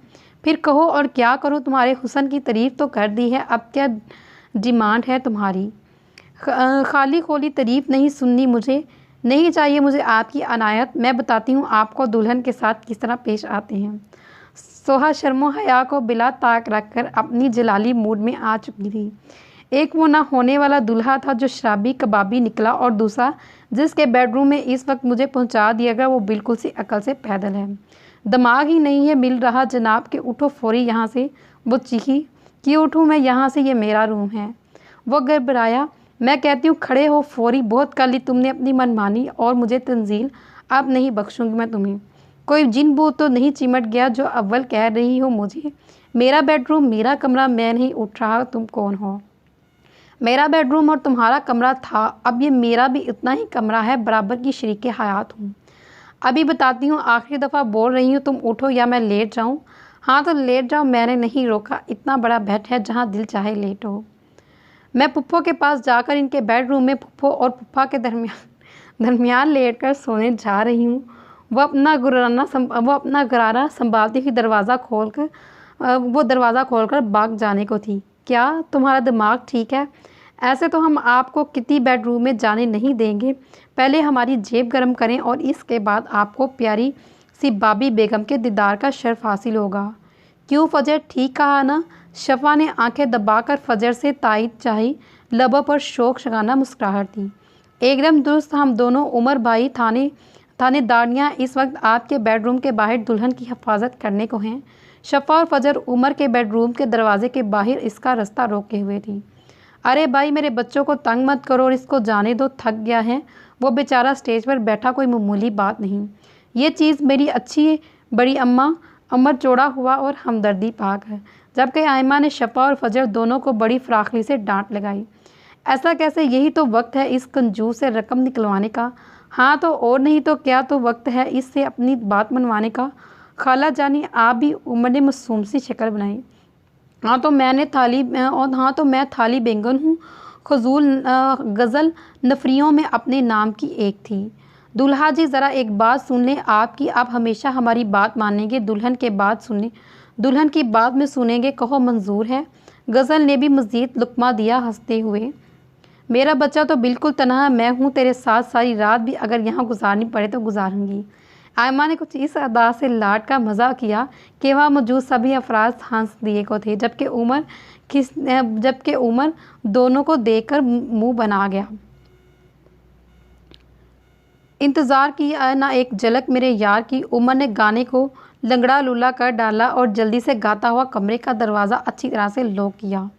फिर कहो और क्या करूँ, तुम्हारे हुस्न की तारीफ़ तो कर दी है, अब क्या डिमांड है तुम्हारी? खाली खोली तारीफ़ नहीं सुननी मुझे, नहीं चाहिए मुझे आपकी अनायत। मैं बताती हूँ आपको दुल्हन के साथ किस तरह पेश आते हैं। सोहा शर्मो हया को बिला ताक रखकर अपनी जलाली मूड में आ चुकी थी। एक वो ना होने वाला दूल्हा था जो शराबी कबाबी निकला, और दूसरा जिसके बेडरूम में इस वक्त मुझे पहुंचा दिया गया वो बिल्कुल सी अकल से पैदल है। दिमाग ही नहीं है मिल रहा जनाब के, उठो फौरी यहाँ से। वो चीखी, कि उठूँ मैं यहाँ से, ये मेरा रूम है। वो घबराया। मैं कहती हूँ खड़े हो फौरी, बहुत कर ली तुमने अपनी मनमानी और मुझे तंजील, अब नहीं बख्शूंगी मैं तुम्हें। कोई जिन भूत तो नहीं चिमट गया जो अव्वल कह रही हो मुझे? मेरा बेडरूम, मेरा कमरा, मैं नहीं उठ रहा, तुम कौन हो? मेरा बेडरूम और तुम्हारा कमरा था, अब ये मेरा भी इतना ही कमरा है, बराबर की शरीके हयात हूँ। अभी बताती हूँ, आखिरी दफ़ा बोल रही हूँ, तुम उठो या मैं लेट जाऊँ? हाँ तो लेट जाओ, मैंने नहीं रोका, इतना बड़ा बेड है जहाँ दिल चाहे लेटो। मैं पुप्पो के पास जाकर इनके बेडरूम में पुप्पो और पुप्पा के दरमियान लेटकर सोने जा रही हूँ। वो अपना गरारा संभालती हुई वो दरवाज़ा खोलकर भाग जाने को थी। क्या तुम्हारा दिमाग ठीक है? ऐसे तो हम आपको किसी बेडरूम में जाने नहीं देंगे। पहले हमारी जेब गर्म करें और इसके बाद आपको प्यारी सी बाबी बेगम के दीदार का शर्फ हासिल होगा। क्यों फजर, ठीक कहा ना? शफा ने आंखें दबाकर फजर से तायद चाही। लबों पर शौक शगाना मुस्कुराहट थी। एकदम दुरुस्त, हम दोनों उमर भाई थानेदारनियाँ इस वक्त आपके बेडरूम के बाहर दुल्हन की हिफाजत करने को हैं। शफा और फजर उमर के बेडरूम के दरवाजे के बाहर इसका रास्ता रोके हुए थी। अरे भाई, मेरे बच्चों को तंग मत करो और इसको जाने दो, थक गया है। वो बेचारा स्टेज पर बैठा कोई मामूली बात नहीं। ये चीज़ मेरी अच्छी बड़ी अम्मा। उमर चौड़ा हुआ और हमदर्दी पाकर, जबकि आयमा ने शफा और फजर दोनों को बड़ी फराखली से डांट लगाई। ऐसा कैसे? यही तो वक्त है इस कंजूस से रकम निकलवाने का। हाँ तो और नहीं तो क्या, तो वक्त है इससे अपनी बात मनवाने का। खाला जानी, आप भी? उमर ने मासूम सी शक्ल बनाई। हाँ तो मैं थाली बैंगन हूँ। फजूल गज़ल नफरियों में अपने नाम की एक थी। दुल्हा जी, ज़रा एक बात सुन लें आपकी। आप हमेशा हमारी बात मानेंगे, दुल्हन की बात में सुनेंगे। कहो मंजूर है? गज़ल ने भी मज़ीद लुकमा दिया हंसते हुए। मेरा बच्चा तो बिल्कुल तनहा, मैं हूँ तेरे साथ सारी रात भी अगर यहाँ गुजारनी पड़े तो गुजारूंगी। आयमा ने कुछ इस अदा से लाड का मज़ा किया कि वहाँ मौजूद सभी अफराद हंस दिए को थे, जबकि उमर दोनों को देखकर मुंह बना गया। इंतज़ार किया ना एक झलक मेरे यार की। उमर ने गाने को लंगड़ा लूला कर डाला और जल्दी से गाता हुआ कमरे का दरवाज़ा अच्छी तरह से लॉक किया।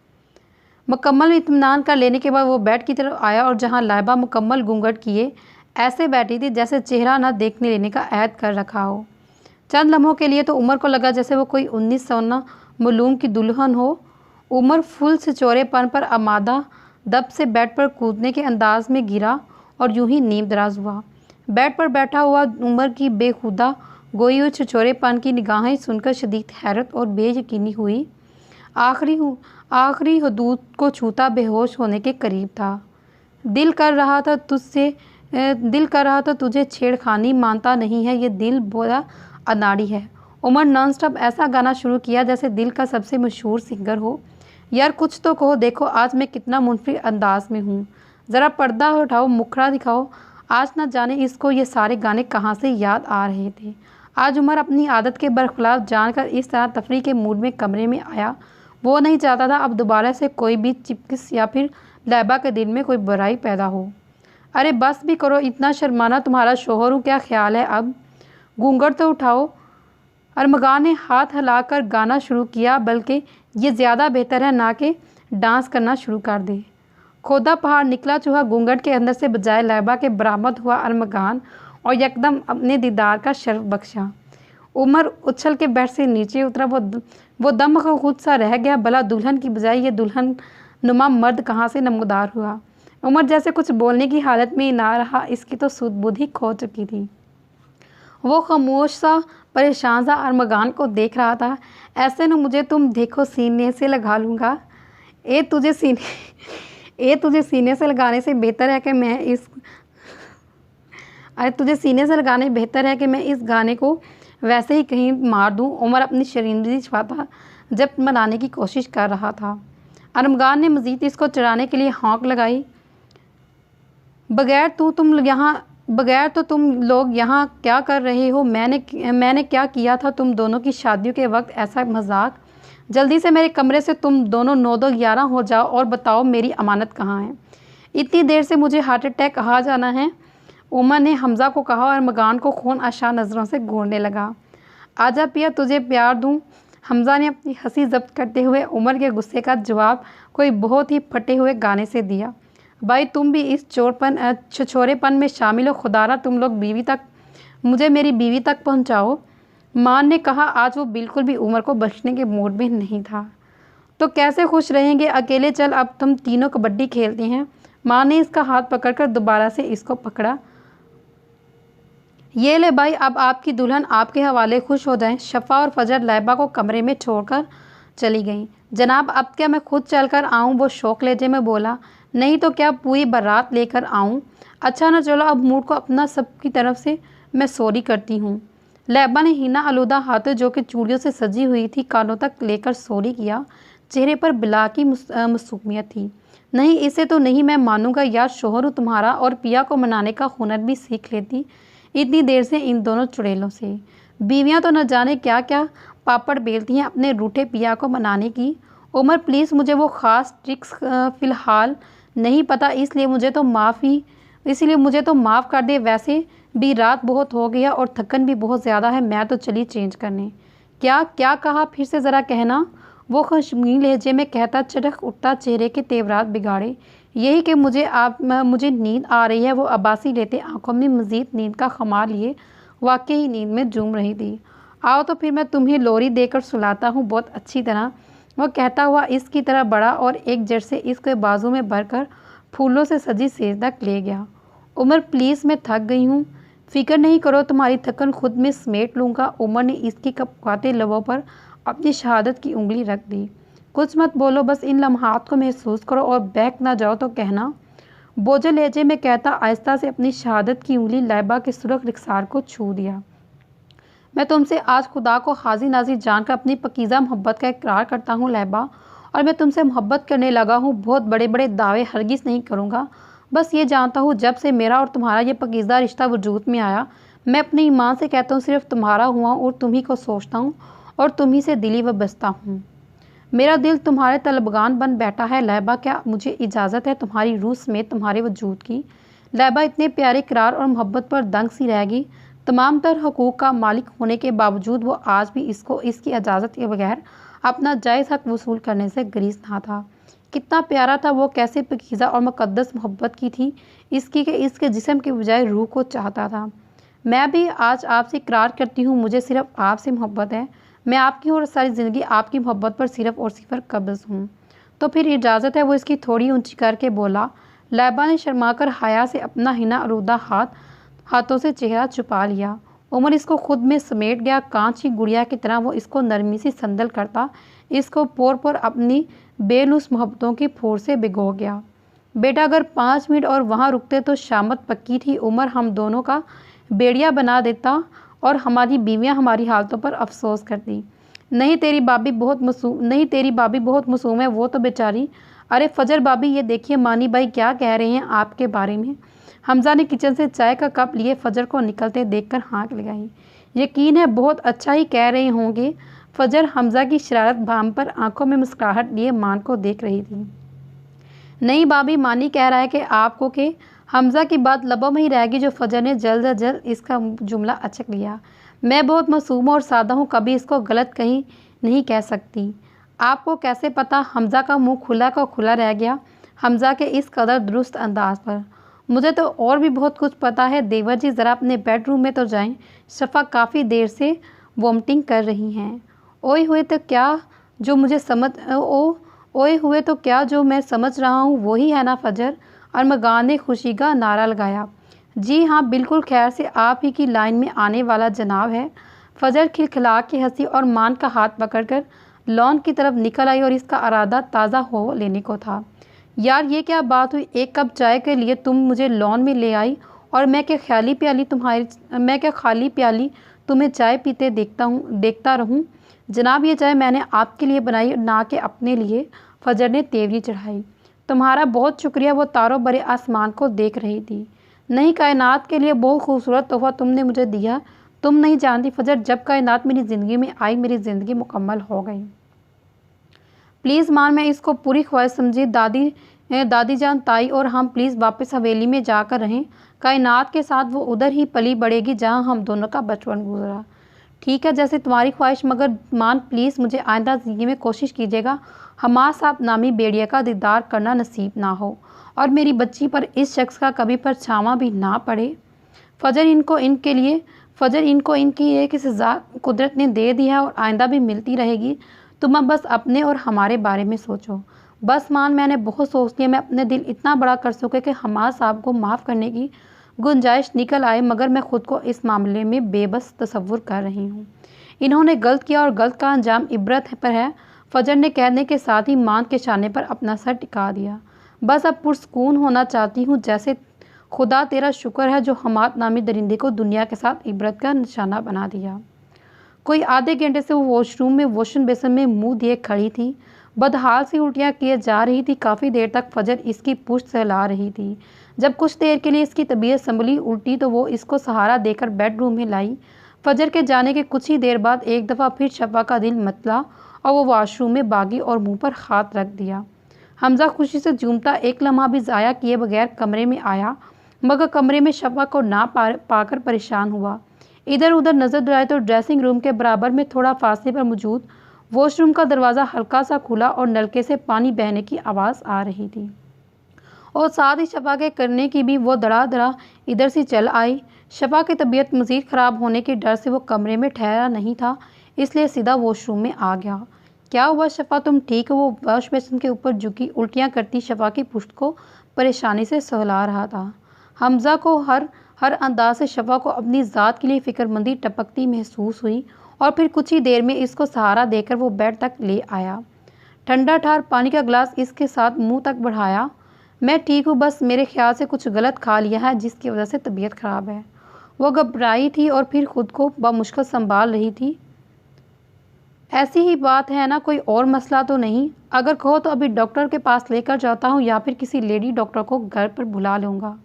मुकम्मल इत्मीनान कर लेने के बाद वो बेड की तरफ आया और जहां लाइबा मुकम्मल घूंघट किए ऐसे बैठी थी जैसे चेहरा न देखने लेने का ऐद कर रखा हो। चंद लम्हों के लिए तो उमर को लगा जैसे वो कोई 1900 मालूम की दुल्हन हो। उमर फुल से चौड़ेपन पर आमादा दब से बेड पर कूदने के अंदाज में गिरा और यूं ही नींद दराज हुआ। बेड पर बैठा हुआ उमर की बेखुदा गोई हुई छिछोरेपन की निगाहें सुनकर शदीद हैरत और बेयकीनी हुई। आखिरी हदूद को छूता बेहोश होने के करीब था। दिल कर रहा था तुझे छेड़खानी, मानता नहीं है ये दिल बोला अनाड़ी है। उमर नॉन स्टॉप ऐसा गाना शुरू किया जैसे दिल का सबसे मशहूर सिंगर हो। यार कुछ तो कहो, देखो आज मैं कितना मुनफरिद अंदाज में हूँ। ज़रा पर्दा उठाओ, मुखड़ा दिखाओ। आज न जाने इसको ये सारे गाने कहाँ से याद आ रहे थे। आज उमर अपनी आदत के बरखिलाफ जानकर इस तरह तफरी के मूड में कमरे में आया। वो नहीं चाहता था अब दोबारा से कोई भी चिपकिस या फिर लाइबा के दिल में कोई बुराई पैदा हो। अरे बस भी करो, इतना शर्माना तुम्हारा शोहर हूँ, क्या ख्याल है अब? घूंघट तो उठाओ। अरमगान ने हाथ हिलाकर गाना शुरू किया, बल्कि ये ज़्यादा बेहतर है ना कि डांस करना शुरू कर दे। खोदा पहाड़ निकला चूहा घूंघट के अंदर से बजाय लाइबा के बरामद हुआ अरमगान और यकदम अपने दीदार का शर्फ बख्शा। उमर उछल के बेड से नीचे उतरा। वो दम खुद सा रह गया। भला दुल्हन की बजाय ये दुल्हन नुमा मर्द कहाँ से नमदार हुआ। उमर जैसे कुछ बोलने की हालत में ना रहा, इसकी तो सूद बुद्धि खो चुकी थी। वो खामोश सा परेशान सा अरमगान को देख रहा था। ऐसे न मुझे तुम देखो सीने से लगा लूँगा। तुझे सीने से लगाने से बेहतर है कि मैं इस गाने को वैसे ही कहीं मार दूं। उमर अपनी शर्मिंदगी छुपाता जब मनाने की कोशिश कर रहा था। अरमगान ने मज़ीद इसको चढ़ाने के लिए हौंक लगाई। बगैर तो तुम लोग यहाँ क्या कर रहे हो? मैंने क्या किया था तुम दोनों की शादियों के वक्त? ऐसा मजाक। जल्दी से मेरे कमरे से तुम दोनों 9-2-11 हो जाओ और बताओ मेरी अमानत कहाँ है। इतनी देर से मुझे हार्ट अटैक आ जाना है, उमर ने हमज़ा को कहा और मगान को खून आशा नज़रों से घूरने लगा। आजा पिया, तुझे प्यार दूँ। हमज़ा ने अपनी हंसी जब्त करते हुए उमर के गुस्से का जवाब कोई बहुत ही फटे हुए गाने से दिया। भाई तुम भी इस छिछोरेपन में शामिल हो। खुदारा तुम लोग मुझे मेरी बीवी तक पहुँचाओ। मान ने कहा। आज वो बिल्कुल भी उमर को बख्शने के मूड में नहीं था। तो कैसे खुश रहेंगे अकेले? चल अब तुम तीनों कबड्डी खेलते हैं। माँ ने इसका हाथ पकड़कर दोबारा से इसको पकड़ा। ये ले भाई, अब आपकी दुल्हन आपके हवाले, खुश हो जाएं। शफा और फजर लाइबा को कमरे में छोड़कर चली गईं। जनाब अब क्या मैं खुद चलकर आऊँ? वो शौक लहजे में बोला। नहीं तो क्या पूरी बारात लेकर आऊँ? अच्छा ना चलो अब मूड को अपना सबकी तरफ से मैं सॉरी करती हूँ। लैबा ने हिना आलूदा हाथों जो कि चूड़ियों से सजी हुई थी कानों तक लेकर सॉरी किया। चेहरे पर बिला की मासूमियत थी। नहीं, इसे तो नहीं मैं मानूंगा यार, शोहर हूँ तुम्हारा और पिया को मनाने का हुनर भी सीख लेती इतनी देर से इन दोनों चुड़ैलों से। बीवियाँ तो न जाने क्या क्या पापड़ बेलती हैं अपने रूठे पिया को मनाने की। उमर प्लीज़, मुझे वो ख़ास ट्रिक्स फ़िलहाल नहीं पता, इसलिए मुझे तो माफ़ कर दे। वैसे भी रात बहुत हो गई है और थकन भी बहुत ज़्यादा है, मैं तो चली चेंज करने। क्या क्या कहा, फिर से ज़रा कहना। वो खशमीन लहजे में कहता चटक उठता, चेहरे के तेवरात बिगाड़े। यही कि मुझे नींद आ रही है। वो अब्बासी लेते आंखों में मज़ीद नींद का खमा लिए वाकई ही नींद में झूम रही थी। आओ तो फिर मैं तुम्हें लोरी देकर सुलाता हूँ बहुत अच्छी तरह, वह कहता हुआ इसकी तरह बड़ा और एक जड़ से इसके बाजू में भरकर फूलों से सजी सेज तक ले गया। उमर प्लीज़, मैं थक गई हूँ। फिक्र नहीं करो, तुम्हारी थकन खुद में समेट लूँगा। उमर ने इसकी कपकाते लबों पर अपनी शहादत की उंगली रख दी। कुछ मत बोलो, बस इन लम्हात को महसूस करो और बहक ना जाओ तो कहना। बोझल लहजे में कहता आहिस्ता से अपनी शहादत की उंगली लैबा के सुर्ख रिखसार को छू दिया। मैं तुमसे आज खुदा को हाजिर नाजिर जानकर अपनी पकीज़ा मोहब्बत का इकरार करता हूँ लैबा, और मैं तुमसे मोहब्बत करने लगा हूँ। बहुत बड़े बड़े दावे हरगिज़ नहीं करूँगा। बस ये जानता हूँ जब से मेरा और तुम्हारा ये पकीज़ा रिश्ता वजूद में आया, मैं अपने ईमान से कहता हूँ सिर्फ तुम्हारा हुआ और तुम्ही को सोचता हूँ और तुम्ही से दिली वबस्ता हूँ। मेरा दिल तुम्हारे तलबगान बन बैठा है लैबा, क्या मुझे इजाज़त है तुम्हारी रूह समेत तुम्हारे वजूद की। लैबा इतने प्यारे करार और मोहब्बत पर दंग सी रह गई। तमाम तर हकूक़ का मालिक होने के बावजूद वो आज भी इसको इसकी इजाज़त के बगैर अपना जायज़ हक वसूल करने से गुरेज़ ना था। कितना प्यारा था वो, कैसे पकीज़ा और मुक़द्दस मोहब्बत की थी इसकी कि इसके जिस्म के बजाय रूह को चाहता था। मैं भी आज आपसे इकरार करती हूँ, मुझे सिर्फ आपसे मोहब्बत है। मैं आपकी और सारी ज़िंदगी आपकी मोहब्बत पर सिर्फ और सिर्फ कब्ज़ हूँ। तो फिर इजाज़त है, वो इसकी थोड़ी ऊंची करके बोला। लैबा ने शर्माकर हया से अपना हिना आलूदा हाथों से चेहरा छुपा लिया। उमर इसको खुद में समेट गया। कांच की गुड़िया की तरह वो इसको नरमी से संदल करता, इसको पोर पोर अपनी बेलुस मोहब्बतों की फोर से भिगो गया। बेटा, अगर 5 मिनट और वहाँ रुकते तो शामत पक्की थी। उमर हम दोनों का बेड़िया बना देता और हमारी बीवियाँ हमारी हालतों पर अफसोस करती। नहीं, तेरी भाभी बहुत मासूम है, वो तो बेचारी। अरे फजर भाभी, ये देखिए मानी भाई क्या कह रहे हैं आपके बारे में। हमजा ने किचन से चाय का कप लिए फजर को निकलते देखकर हाँक लगाई। यकीन है बहुत अच्छा ही कह रहे होंगे। फजर हमजा की शरारत भाम पर आंखों में मुस्कुराहट लिए मान को देख रही थी। नहीं भाभी, मानी कह रहा है कि आपको के हमजा की बात लबों में ही रहेगी, जो फजर ने जल्द अज जल्द इसका जुमला अचक लिया। मैं बहुत मासूम और सादा हूँ, कभी इसको गलत कहीं नहीं कह सकती। आपको कैसे पता? हमजा का मुंह खुला का खुला रह गया हमजा के इस कदर दुरुस्त अंदाज पर। मुझे तो और भी बहुत कुछ पता है। देवर जी ज़रा अपने बेडरूम में तो जाएं, शफा काफ़ी देर से वॉमिटिंग कर रही हैं। ओए हुए तो क्या जो मैं समझ रहा हूँ वही है ना फजर? अरमगान ने खुशी का नारा लगाया। जी हाँ बिल्कुल, खैर से आप ही की लाइन में आने वाला जनाब है। फजर खिलखिला के हंसी और मान का हाथ पकड़कर लॉन की तरफ निकल आई और इसका इरादा ताज़ा हो लेने को था। यार ये क्या बात हुई, एक कप चाय के लिए तुम मुझे लॉन में ले आई और मैं क्या खाली प्याली तुम्हें चाय पीते देखता रहूं? जनाब, ये चाय मैंने आपके लिए बनाई ना कि अपने लिए। फजर ने तेवरी चढ़ाई। तुम्हारा बहुत शुक्रिया। वो तारों भरे आसमान को देख रही थी। नहीं, कायनात के लिए बहुत खूबसूरत तोहफा तुमने मुझे दिया। तुम नहीं जानती फजर, जब कायनात मेरी ज़िंदगी में आई मेरी ज़िंदगी मुकम्मल हो गई। प्लीज़ मान, मैं इसको पूरी ख्वाहिश समझी। दादी जान, ताई और हम प्लीज़ वापस हवेली में जाकर रहें। कायनात के साथ वो उधर ही पली बढ़ेगी जहाँ हम दोनों का बचपन गुजरा। ठीक है, जैसे तुम्हारी ख्वाहिश, मगर मान प्लीज़ मुझे आइंदा ज़िंदगी में कोशिश कीजिएगा हमारे साथ नामी बेड़िया का दीदार करना नसीब ना हो और मेरी बच्ची पर इस शख्स का कभी परछावां भी ना पड़े। फजर, इनको इनकी एक सज़ा कुदरत ने दे दी है और आइंदा भी मिलती रहेगी। तुम अब बस अपने और हमारे बारे में सोचो। बस मान, मैंने बहुत सोच लिया। मैं अपने दिल इतना बड़ा कर सके कि हमार साहब को माफ़ करने की गुंजाइश निकल आए, मगर मैं ख़ुद को इस मामले में बेबस तसव्वुर कर रही हूँ। इन्होंने गलत किया और गलत का अंजाम इबरत पर है। फजर ने कहने के साथ ही मान के शाने पर अपना सर टिका दिया। बस अब पुरसकून होना चाहती हूँ, जैसे खुदा तेरा शुक्र है जो हमाद नामी दरिंदे को दुनिया के साथ इबरत का निशाना बना दिया। कोई आधे घंटे से वो वॉशरूम में वॉशन बेसन में मुंह दिए खड़ी थी। बदहाल सी उल्टियाँ किए जा रही थी। काफ़ी देर तक फजर इसकी पुश्त सहला रही थी। जब कुछ देर के लिए इसकी तबीयत संभली उल्टी तो वो इसको सहारा देकर बेडरूम में लाई। फजर के जाने के कुछ ही देर बाद एक दफ़ा फिर शफा का दिल मतला और वो वॉशरूम में भागी और मुंह पर हाथ रख दिया। हमजा खुशी से झूमता एक लम्हा भी ज़ाया किए बगैर कमरे में आया, मगर कमरे में शफा को ना पाकर परेशान हुआ। इधर उधर नज़र दौड़ाई तो ड्रेसिंग रूम के बराबर में थोड़ा फासले पर मौजूद वॉशरूम का दरवाज़ा हल्का सा खुला और नलके से पानी बहने की आवाज़ आ रही थी और साथ ही शफा के करने की भी वो धड़ा इधर से चल आई। शफा की तबीयत मज़ीद ख़राब होने के डर से वो कमरे में ठहरा नहीं था, इसलिए सीधा वॉशरूम में आ गया। क्या हुआ शफा, तुम ठीक हो? वो वॉश बेसिन के ऊपर झुकी उल्टियाँ करती शफा की पुश्त को परेशानी से सहला रहा था। हमजा को हर अंदाज से शफा को अपनी ज़ात के लिए फ़िक्रमंदी टपकती महसूस हुई और फिर कुछ ही देर में इसको सहारा देकर वो बेड तक ले आया। ठंडा ठार पानी का गिलास इसके साथ मुंह तक बढ़ाया। मैं ठीक हूँ, बस मेरे ख्याल से कुछ गलत खा लिया है जिसकी वजह से तबीयत ख़राब है। वो घबराई थी और फिर खुद को बामुश्किल संभाल रही थी। ऐसी ही बात है ना, कोई और मसला तो नहीं? अगर कहो तो अभी डॉक्टर के पास लेकर जाता हूँ या फिर किसी लेडी डॉक्टर को घर पर बुला लूँगा।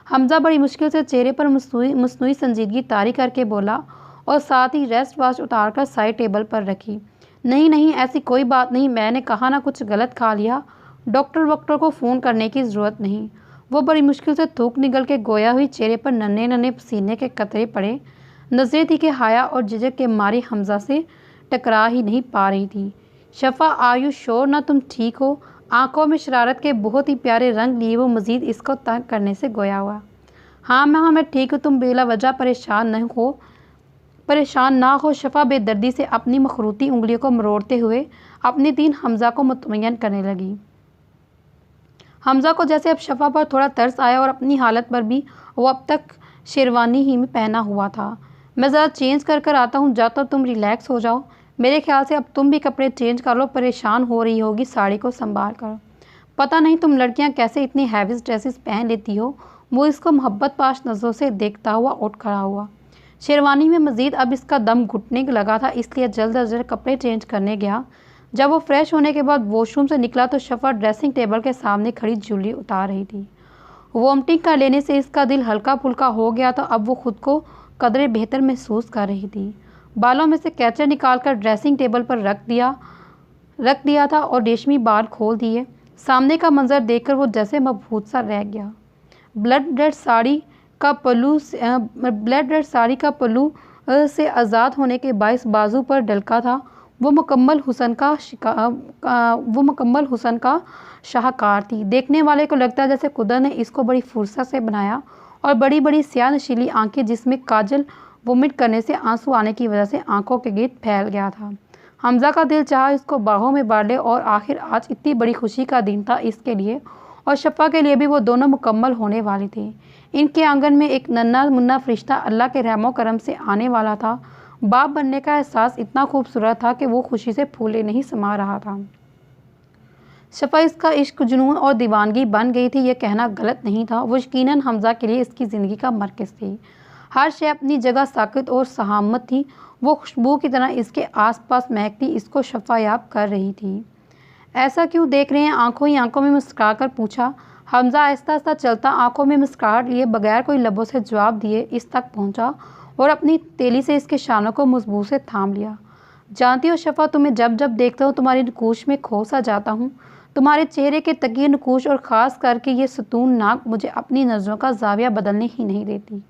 हमजा बड़ी मुश्किल से चेहरे पर मसनूई संजीदगी तारी करके बोला और साथ ही रेस्ट वॉच उतार कर साइड टेबल पर रखी। नहीं, ऐसी कोई बात नहीं, मैंने कहा ना कुछ गलत खा लिया। डॉक्टर को फ़ोन करने की ज़रूरत नहीं। वो बड़ी मुश्किल से थूक निकल के गोया हुई चेहरे पर नन्हे पसीने के कतरे पड़े। नजरें थी कि हाया और झिझक के मारे हमजा से टकरा ही नहीं पा रही थी। शफा, आयु श्योर ना तुम ठीक हो? आंखों में शरारत के बहुत ही प्यारे रंग लिए वो मज़ीद इसको तंग करने से गोया हुआ। हाँ मैं ठीक हूँ, तुम बेला वजह परेशान ना हो। शफा बेदर्दी से अपनी मखरूती उंगलियों को मरोड़ते हुए अपनी तीन हमजा को मुतमय्यन करने लगी। हमजा को जैसे अब शफा पर थोड़ा तरस आया और अपनी हालत पर भी। वो अब तक शेरवानी ही में पहना हुआ था। मैं ज़रा चेंज कर आता हूँ, जाता तुम रिलैक्स हो जाओ। मेरे ख्याल से अब तुम भी कपड़े चेंज कर लो, परेशान हो रही होगी साड़ी को संभाल कर। पता नहीं तुम लड़कियाँ कैसे इतनी हैवी ड्रेसेस पहन लेती हो। वो इसको मोहब्बत पाश नज़रों से देखता हुआ उठ खड़ा हुआ। शेरवानी में मज़ीद अब इसका दम घुटने लगा था, इसलिए जल्द अज जल्द कपड़े चेंज करने गया। जब वो फ्रेश होने के बाद वॉशरूम से निकला तो शफा ड्रेसिंग टेबल के सामने खड़ी ज्वेलरी उतार रही थी। वॉमिटिंग कर लेने से इसका दिल हल्का फुल्का हो गया था। अब वो खुद को कदरे बेहतर महसूस कर रही थी। बालों में से कैचर निकालकर ड्रेसिंग टेबल पर रख दिया था और रेशमी बाल खोल दिए। सामने का मंजर देखकर वो जैसे मबहूत सा रह गया। ब्लड रेड साड़ी का पल्लू से आज़ाद होने के बाइस बाजू पर डलका था। वो मुकम्मल हुसन का शाहकार थी। देखने वाले को लगता जैसे कुदरत ने इसको बड़ी फुर्सत से बनाया और बड़ी बड़ी स्याह नशीली आंखें जिसमें काजल वोमिट करने से आंसू आने की वजह से आंखों के गिर्द फैल गया था। हमजा का दिल चाहा इसको बाहों में बांध ले और आखिर आज इतनी बड़ी खुशी का दिन था इसके लिए और शफा के लिए भी। वो दोनों मुकम्मल होने वाले थे। इनके आंगन में एक नन्हा मुन्ना फरिश्ता अल्लाह के रहमो करम से आने वाला था। बाप बनने का एहसास इतना खूबसूरत था कि वो खुशी से फूले नहीं समा रहा था। शफा इसका इश्क, जुनून और दीवानगी बन गई थी, यह कहना गलत नहीं था। वो यकीनन हमजा के लिए इसकी ज़िंदगी का मरकज़ थी। हर शय अपनी जगह साकित और सहामत थी। वो खुशबू की तरह इसके आसपास महकती इसको शफायाब कर रही थी। ऐसा क्यों देख रहे हैं? आंखों ही आंखों में मुस्कुरा कर पूछा। हमजा आहिस्ता आहिस्ता चलता आंखों में मुस्कुराहट लिए बगैर कोई लबों से जवाब दिए इस तक पहुंचा और अपनी तेली से इसके शानों को मजबूत से थाम लिया। जानती हो शफा, तुम्हें जब जब देखता हूँ तुम्हारी नकूश में खो सा जाता हूँ। तुम्हारे चेहरे के तकिए नकूश और ख़ास करके ये सतून नाक मुझे अपनी नज़रों का जाविया बदलने ही नहीं देती।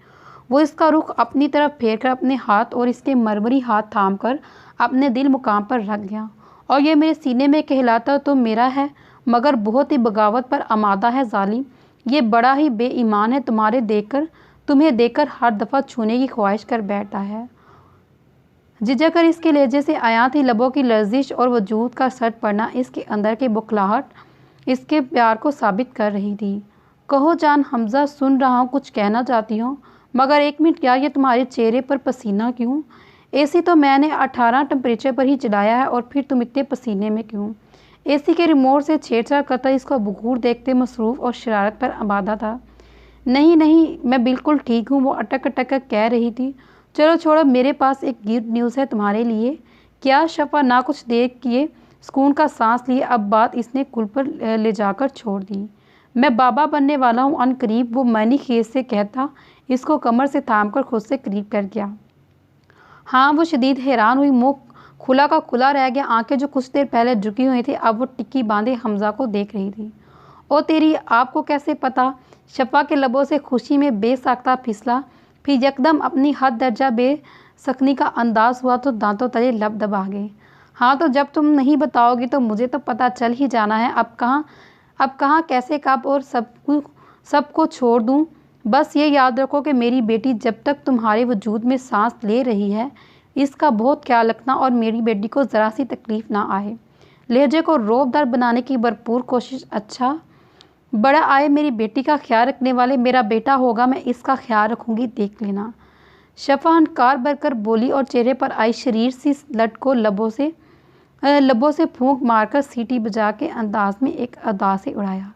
वो इसका रुख अपनी तरफ फेर कर अपने हाथ और इसके मरमरी हाथ थाम कर अपने दिल मुकाम पर रख गया। और ये मेरे सीने में कहलाता तो मेरा है, मगर बहुत ही बगावत पर आमादा है जालिम। ये बड़ा ही बेईमान है, तुम्हें देखकर हर दफ़ा छूने की ख्वाहिश कर बैठता है। झिझक कर इसके लहजे से आया थी लबों की लर्जिश और वजूद का सट पड़ना इसके अंदर की बुखलाहट इसके प्यार को साबित कर रही थी। कहो जान हमजा, सुन रहा हूँ, कुछ कहना चाहती हो? मगर एक मिनट, क्या ये तुम्हारे चेहरे पर पसीना क्यों? एसी तो मैंने 18 टेम्परेचर पर ही चलाया है और फिर तुम इतने पसीने में क्यों? एसी के रिमोट से छेड़छाड़ करता इसको बघूर देखते मसरूफ़ और शरारत पर आबादा था। नहीं नहीं, मैं बिल्कुल ठीक हूँ, वो अटक अटक कर कह रही थी। चलो छोड़ो, मेरे पास एक गुड न्यूज़ है तुम्हारे लिए। क्या? शफा ना कुछ देर किए सुकून का सांस लिए अब बात इसने कुल पर ले जाकर छोड़ दी। मैं बाबा बनने वाला हूँ अनकरीब, वो मैनी खेत से कहता इसको कमर से थाम कर खुद से करीब कर गया। हाँ, वो शदीद हैरान हुई, मुँह खुला का खुला रह गया। आंखें जो कुछ देर पहले झुकी हुई थी अब वो टिक्की बांधे हमजा को देख रही थी। ओ तेरी, आपको कैसे पता? शफा के लबों से खुशी में बेसाख्ता फिसला, फिर यकदम अपनी हद दर्जा बेसकनी का अंदाज हुआ तो दांतों तले लब दबा गए। हाँ, तो जब तुम नहीं बताओगी तो मुझे तो पता चल ही जाना है। अब कहाँ कैसे कब और सबको छोड़ दूँ। बस ये याद रखो कि मेरी बेटी जब तक तुम्हारे वजूद में सांस ले रही है इसका बहुत ख्याल रखना और मेरी बेटी को ज़रा सी तकलीफ़ ना आए। लहजे को रौबदार बनाने की भरपूर कोशिश। अच्छा, बड़ा आए मेरी बेटी का ख्याल रखने वाले, मेरा बेटा होगा, मैं इसका ख्याल रखूँगी, देख लेना। शफा हंकार भरकर बोली और चेहरे पर आई शरीर सी लट को लबों से फूंक मारकर सीटी बजा के अंदाज में एक अदा से उड़ाया।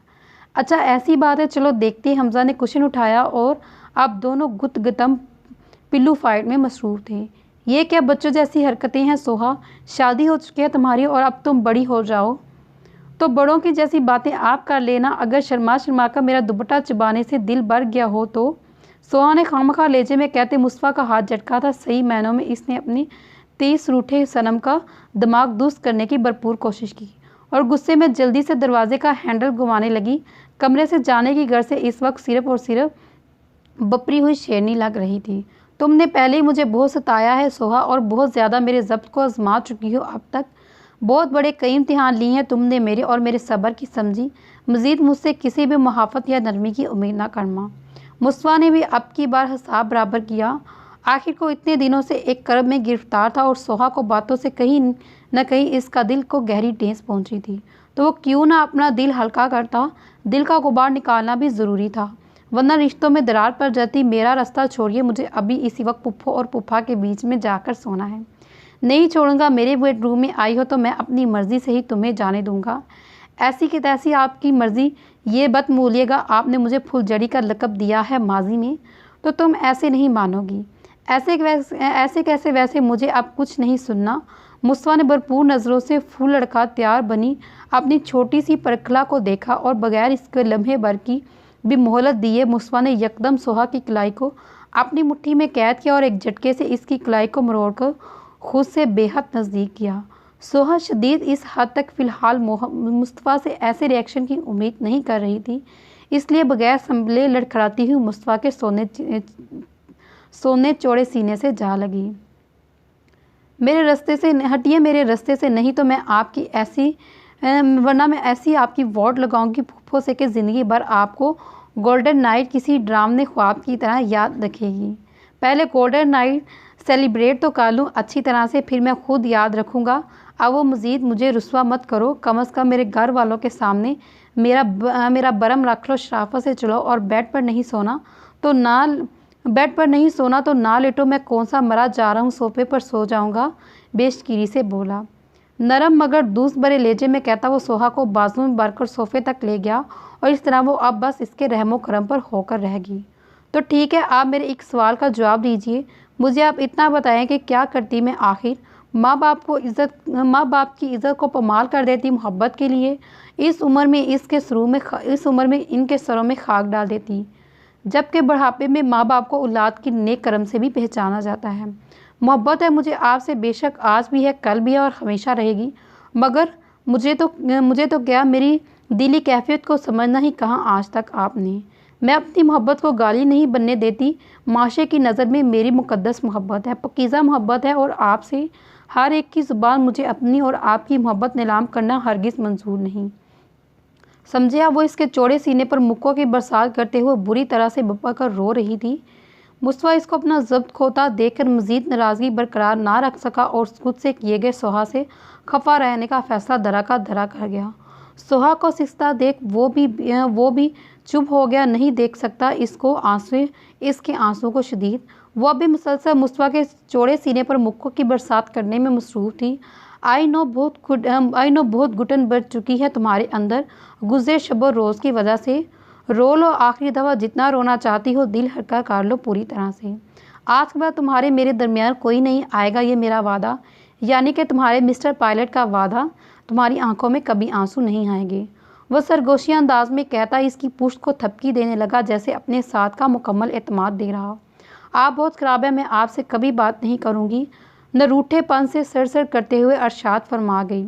अच्छा ऐसी बात है, चलो देखते हैं। हमजा ने कुशन उठाया और अब दोनों गुतगतम पिल्लू फाइट में मसरूफ़ थे। ये क्या बच्चों जैसी हरकतें हैं सोहा? शादी हो चुकी है तुम्हारी और अब तुम बड़ी हो जाओ तो बड़ों की जैसी बातें आप कर लेना। अगर शर्मा शर्मा का मेरा दुपट्टा चबाने से दिल भर गया हो तो। सोहा ने खामखा लेजे में कहते मुस्तफ़ा का हाथ झटका था। सही मायनों में इसने अपनी तेज रूठे सनम का दिमाग दुरुस्त करने की भरपूर कोशिश की और गुस्से में जल्दी से दरवाजे का हैंडल घुमाने लगी। कमरे से जाने की घर से इस वक्त सिर्फ और सिर्फ बपरी हुई शेरनी लग रही थी। तुमने पहले ही मुझे बहुत सताया है सोहा और बहुत ज़्यादा मेरे ज़ब्त को आजमा चुकी हो। अब तक बहुत बड़े कई इम्तिहान लिए हैं तुमने मेरे और मेरे सब्र की समझी। मज़ीद मुझसे किसी भी मुहाफ़त या नरमी की उम्मीद ना करना। मुस्तफ़ा ने भी अब की बार हिसाब बराबर किया। आखिर को इतने दिनों से एक कर्ब में गिरफ्तार था और सोहा को बातों से कहीं न कहीं इसका दिल को गहरी ठेस पहुंची थी। तो वो क्यों ना अपना दिल हल्का करता। दिल का गुबार निकालना भी ज़रूरी था, वरना रिश्तों में दरार पड़ जाती। मेरा रास्ता छोड़िए, मुझे अभी इसी वक्त पुप्पो और पुप्पा के बीच में जाकर सोना है। नहीं छोड़ूंगा। मेरे बेडरूम में आई हो तो मैं अपनी मर्ज़ी से ही तुम्हें जाने दूंगा। ऐसी कि तैसी आपकी मर्ज़ी। ये बात भूलिएगा, आपने मुझे फुलझड़ी का लक़ब दिया है माजी में, तो तुम ऐसे नहीं मानोगी। ऐसे कैसे? वैसे मुझे अब कुछ नहीं सुनना। मुस्तफ़ा ने भरपूर नज़रों से फूल लड़का तैयार बनी अपनी छोटी सी परखला को देखा और बगैर इसके लम्हे भर की भी मोहलत दिए मुस्तफ़ा ने यकदम सोहा की कलाई को अपनी मुट्ठी में कैद किया और एक झटके से इसकी कलाई को मरोड़कर खुद से बेहद नज़दीक किया। सोहा शदीद इस हद तक फ़िलहाल मुस्तफ़ा से ऐसे रिएक्शन की उम्मीद नहीं कर रही थी, इसलिए बगैर संभले लड़खड़ाती हुई मुस्तफ़ा के सोने चौड़े सीने से जा लगी। मेरे रास्ते से हटिए, मेरे रास्ते से, नहीं तो मैं आपकी ऐसी वरना मैं ऐसी आपकी वॉर्ड लगाऊंगी फूफो से कि ज़िंदगी भर आपको गोल्डन नाइट किसी ड्रामने ख्वाब की तरह याद रखेगी। पहले गोल्डन नाइट सेलिब्रेट तो कर लूँ अच्छी तरह से, फिर मैं खुद याद रखूँगा। अब वो मज़ीद मुझे रुस्वा मत करो, कम अज़ कम मेरे घर वालों के सामने मेरा बरम रख लो, शराफत से चलो। और बेड पर नहीं सोना तो ना लेटो। मैं कौन सा मरा जा रहा हूँ, सोफे पर सो जाऊँगा, बेशकीरी से बोला। नरम मगर दूस भरे लेजे में कहता वो सोहा को बाजू में भरकर सोफे तक ले गया और इस तरह वो अब बस इसके रहमो करम पर होकर रहेगी। तो ठीक है, आप मेरे एक सवाल का जवाब दीजिए। मुझे आप इतना बताएं कि क्या करती मैं आखिर? माँ बाप की इज़्ज़त को पमाल कर देती मोहब्बत के लिए। इस उम्र में इनके सरों में खाक डाल देती, जबकि बुढ़ापे में माँ बाप को औलाद की नेक कर्म से भी पहचाना जाता है। मोहब्बत है मुझे आपसे, बेशक आज भी है, कल भी है और हमेशा रहेगी, मगर मुझे तो क्या, मेरी दिली कैफियत को समझना ही कहाँ आज तक आपने। मैं अपनी मोहब्बत को गाली नहीं बनने देती। माशे की नज़र में मेरी मुक़द्दस मोहब्बत है, पकीज़ा मोहब्बत है और आपसे हर एक की ज़ुबान मुझे अपनी और आपकी मोहब्बत नीलाम करना हरगिज़ मंजूर नहीं। समझे आप? वो इसके चौड़े सीने पर मुक्कों की बरसात करते हुए बुरी तरह से बप्पा कर रो रही थी। मुस्तफ़ा इसको अपना ज़ब्त खोता देखकर मज़ीद नाराज़गी बरकरार ना रख सका और खुद से किए गए सोहा से खफा रहने का फ़ैसला दरा कर गया। सोहा को सिस्ता देख वो भी चुप हो गया। नहीं देख सकता इसके आंसू को शदीद। वह भी मुसलसल मुस्तफ़ा के चौड़े सीने पर मुक्कों की बरसात करने में मसरूफ़ थी। आई नो बहुत घुटन बढ़ चुकी है तुम्हारे अंदर गुज़रे शब रोज़ की वजह से। रो लो आखिरी दफ़ा, जितना रोना चाहती हो, दिल हल्का कर लो पूरी तरह से। आज के बाद तुम्हारे मेरे दरमियान कोई नहीं आएगा, ये मेरा वादा, यानी कि तुम्हारे मिस्टर पायलट का वादा। तुम्हारी आंखों में कभी आंसू नहीं आएंगे। वह सरगोशिया अंदाज में कहता इसकी पुश्त को थपकी देने लगा, जैसे अपने साथ का मुकम्मल एतमाद दे रहा। आप बहुत ख़राब है, मैं आपसे कभी बात नहीं करूँगी। न रूठेपन से सर करते हुए अरशाद फरमा गई।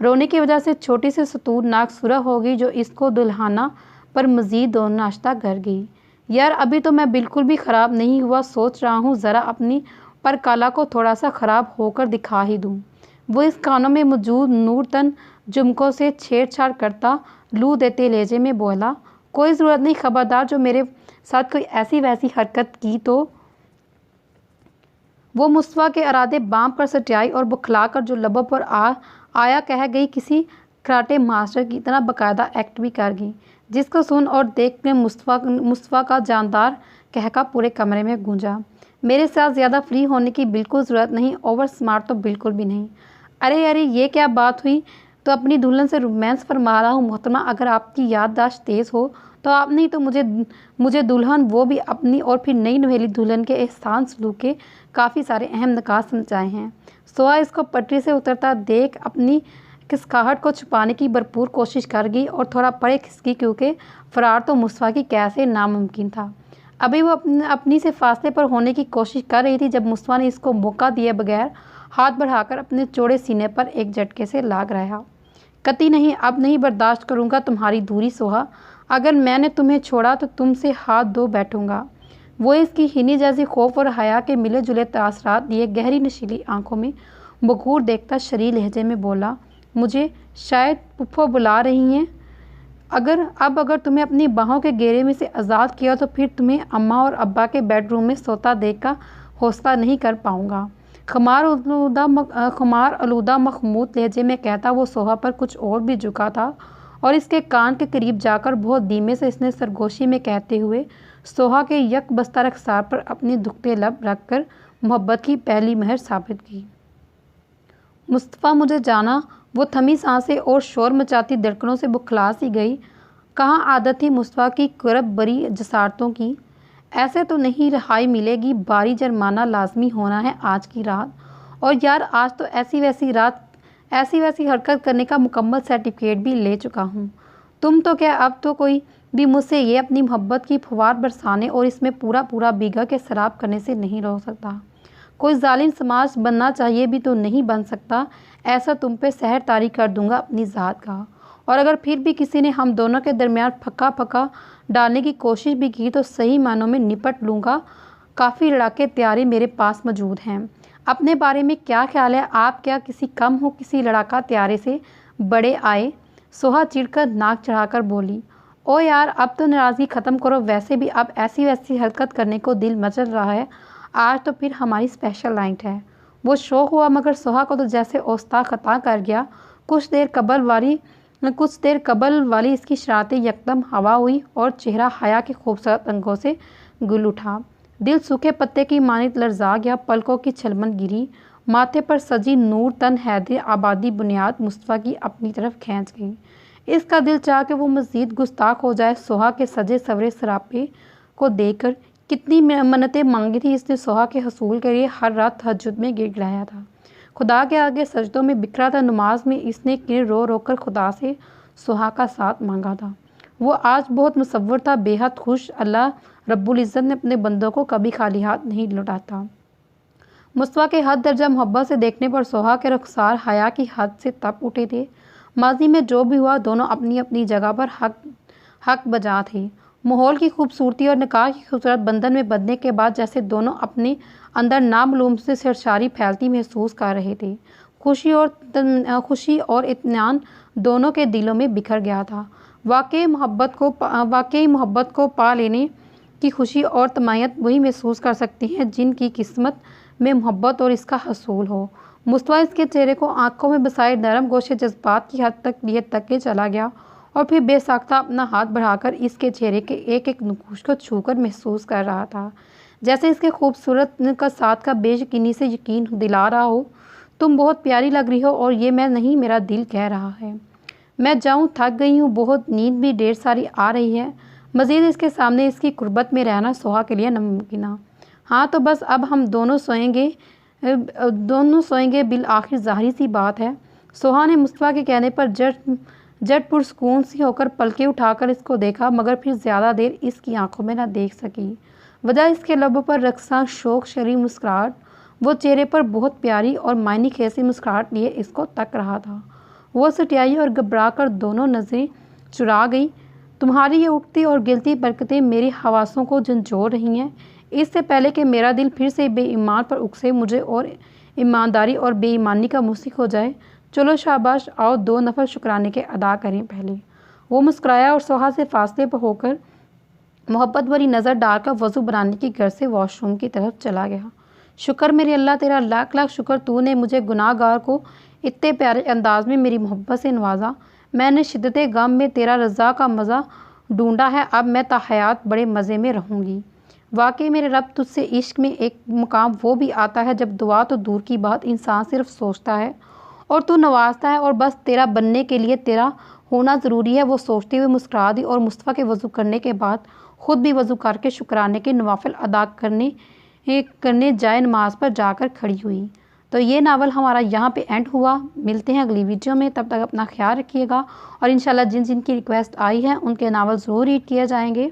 रोने की वजह से छोटी सी सतूरनाक सुरह हो गई, जो इसको दुल्हाना पर मज़ीद दो नाश्ता कर गई। यार अभी तो मैं बिल्कुल भी ख़राब नहीं हुआ, सोच रहा हूँ ज़रा अपनी पर काला को थोड़ा सा ख़राब होकर दिखा ही दूँ। वो इस कानों में मौजूद नूरतन झुमकों से छेड़छाड़ करता लू देते लहजे में बोला, कोई ज़रूरत नहीं, खबरदार जो मेरे साथ कोई ऐसी वैसी हरकत की तो। वो मुस्तफ़ा के इरादे बाम पर सटियाई और बुखला कर जो लबों पर आया कह गई, किसी कराटे मास्टर की तरह बाकायदा एक्ट भी कर गई, जिसको सुन और देख कर मुस्तफ़ा का जानदार कहका पूरे कमरे में गूंजा। मेरे साथ ज़्यादा फ्री होने की बिल्कुल ज़रूरत नहीं, ओवर स्मार्ट तो बिल्कुल भी नहीं। अरे ये क्या बात हुई, तो अपनी दुल्हन से रोमांस फरमा रहा हूँ मोहतरमा। अगर आपकी याददाश्त तेज़ हो तो आप नहीं तो मुझे दुल्हन, वो भी अपनी और फिर नई नवेली दुल्हन के एहसान सलूक के काफ़ी सारे अहम निकात समझाए हैं। सोहा इसको पटरी से उतरता देख अपनी खिसकाहट को छुपाने की भरपूर कोशिश कर गई और थोड़ा परे खिसकी, क्योंकि फ़रार तो मुस्तफ़ा की कैसे नामुमकिन था। अभी वो अपनी से फासले पर होने की कोशिश कर रही थी, जब मुस्तफ़ा ने इसको मौका दिए बगैर हाथ बढ़ाकर अपने चौड़े सीने पर एक झटके से लाग रहा। कतई नहीं, अब नहीं बर्दाश्त करूँगा तुम्हारी दूरी सोहा। अगर मैंने तुम्हें छोड़ा तो तुमसे हाथ धो बैठूँगा। वो इसकी हिनी जैसी खौफ और हया के मिले जुले तासरात लिए गहरी नशीली आंखों में बखूर देखता शरीर लहजे में बोला, मुझे शायद पुप्पो बुला रही हैं। अगर तुम्हें अपनी बाहों के घेरे में से आज़ाद किया तो फिर तुम्हें अम्मा और अब्बा के बेडरूम में सोता देखकर हौसला नहीं कर पाऊँगा। खुमार आलूदा मखमूद लहजे में कहता वो सोहा पर कुछ और भी झुका था और इसके कान के करीब जाकर बहुत धीमे से इसने सरगोशी में कहते हुए सोहा के यक बस्ता रखसार पर अपने दुखते लब रखकर मोहब्बत की पहली महर साबित की। मुस्तफ़ा मुझे जाना। वो थमी सांसें और शोर मचाती धड़कनों से बुखला सी गई। कहाँ आदत थी मुस्तफ़ा की कुरब बरी जसारतों की। ऐसे तो नहीं रिहाई मिलेगी, भारी जुर्माना लाजमी होना है आज की रात। और यार आज तो ऐसी वैसी हरकत करने का मुकम्मल सर्टिफिकेट भी ले चुका हूँ। तुम तो क्या अब तो कोई भी मुझसे ये अपनी मोहब्बत की फुहार बरसाने और इसमें पूरा भीगा के शराब करने से नहीं रोक सकता। कोई जालिम समाज बनना चाहिए भी तो नहीं बन सकता। ऐसा तुम पे सहर तारी कर दूंगा अपनी ज़ात का। और अगर फिर भी किसी ने हम दोनों के दरमियान फक्का डालने की कोशिश भी की तो सही मानों में निपट लूँगा। काफ़ी लड़ाके तैयारी मेरे पास मौजूद हैं। अपने बारे में क्या ख्याल है? आप क्या किसी कम हो किसी लड़ाका तैयारी से बड़े आए? सोहा चिढ़कर नाक चढ़ाकर बोली, ओ यार अब तो नाराज़गी ख़त्म करो। वैसे भी अब ऐसी वैसी हरकत करने को दिल मचल रहा है। आज तो फिर हमारी स्पेशल नाइट है। वो शौक हुआ मगर सोहा को तो जैसे औस्ता ख़ता कर गया। कुछ देर कबल वाली इसकी शरारतें यकदम हवा हुई और चेहरा हया के खूबसूरत रंगों से गुल उठा। दिल सूखे पत्ते की मानित लर्जा गया। पलकों की छलमन गिरी। माथे पर सजी नूर तन हैदर आबादी बुनियाद मुस्तफ़ा की अपनी तरफ खींच गई। इसका दिल चाह कि वो मज़ीद गुस्ताख हो जाए। सोहा के सजे सवरे सरापे को देखकर कितनी मन्नतें मांगी थी इसने। सोहा के हसूल के लिए हर रात तहज्जुद में गिड़गिड़ाया था। खुदा के आगे सजदों में बिखरा था। नमाज में इसने रो रो कर खुदा से सोहा का साथ मांगा था। वो आज बहुत मुसव्वर था, बेहद खुश। अल्लाह रब्बुल इज़्ज़त ने अपने बंदों को कभी खाली हाथ नहीं लौटाता। मुस्तफ़ा के हद दर्जा मोहब्बत से देखने पर सोहा के रुखसार हया की हद से तप उठे थे। माजी में जो भी हुआ दोनों अपनी अपनी जगह पर हक बजा थे। माहौल की खूबसूरती और निकाह की खूबसूरत बंधन में बंधने के बाद जैसे दोनों अपने अंदर नामालूम से सरशारी फैलती महसूस कर रहे थे। खुशी और इत्मीनान दोनों के दिलों में बिखर गया था। वाकई मोहब्बत को पा लेने की खुशी और तमायत वही महसूस कर सकती हैं जिनकी किस्मत में मोहब्बत और इसका हसूल हो। मुस्तफ़ा इसके चेहरे को आंखों में बसाए नरम गोशे जज्बात की हद तक लिए तक के चला गया और फिर बेसाख्ता अपना हाथ बढ़ाकर इसके चेहरे के एक एक नकूश को छूकर महसूस कर रहा था, जैसे इसके खूबसूरत का साथ का बेयकीनी से यकीन दिला रहा हो। तुम बहुत प्यारी लग रही हो और ये मैं नहीं, मेरा दिल कह रहा है। मैं जाऊँ, थक गई हूँ, बहुत नींद भी ढेर सारी आ रही है। मज़ीद इसके सामने इसकी कुर्बत में रहना सोहा के लिए नामुमकिन। हाँ तो बस अब हम दोनों सोएंगे बिल आखिर ज़ाहिर सी बात है। सोहा ने मुस्तफ़ा के कहने पर झट पुरसुकून सी होकर पलकें उठाकर इसको देखा, मगर फिर ज़्यादा देर इसकी आंखों में न देख सकी। वजह इसके लबों पर रक्सा शौक शरी मुस्कुराहट, वो चेहरे पर बहुत प्यारी और मायनी खेसी मुस्कुराहट लिए इसको तक रहा था। वो सटियाई और घबरा कर दोनों नज़रें चुरा गई। तुम्हारी ये उठती और गिरती बरकतें मेरी हवासों को झंझोड़ रही हैं। इससे पहले कि मेरा दिल फिर से बेईमान पर उकसे मुझे और ईमानदारी और बेईमानी का मुसिक हो जाए। चलो शाबाश, आओ 2 नफल शुक्राने के अदा करें पहले। वो मुस्कुराया और सोहा से फासले पर होकर मोहब्बत भरी नज़र डालकर वज़ू बनाने की घर से वॉशरूम की तरफ चला गया। शुक्र मेरे अल्लाह, तेरा लाख लाख शुक्र, तूने मुझे गुनाहगार को इतने प्यारे अंदाज में मेरी मोहब्बत से नवाजा। मैंने शिद्दत गम में तेरा रज़ा का मज़ा ढूंढा है, अब मैं ताहयात बड़े मज़े में रहूँगी। वाकई मेरे रब, तुझसे इश्क में एक मुकाम वो भी आता है जब दुआ तो दूर की बात इंसान सिर्फ सोचता है और तू नवाजता है, और बस तेरा बनने के लिए तेरा होना ज़रूरी है। वो सोचते हुए मुस्कुरा दी और मुस्तफ़ा के वज़ू करने के बाद ख़ुद भी वज़ू करके शुक्राने के नवाफिल अदा करने जाए नमाज पर जाकर खड़ी हुई। तो ये नावल हमारा यहाँ पे एंड हुआ। मिलते हैं अगली वीडियो में, तब तक अपना ख्याल रखिएगा और इंशाल्लाह जिन जिन की रिक्वेस्ट आई है उनके नावल ज़रूर रीड किए जाएंगे।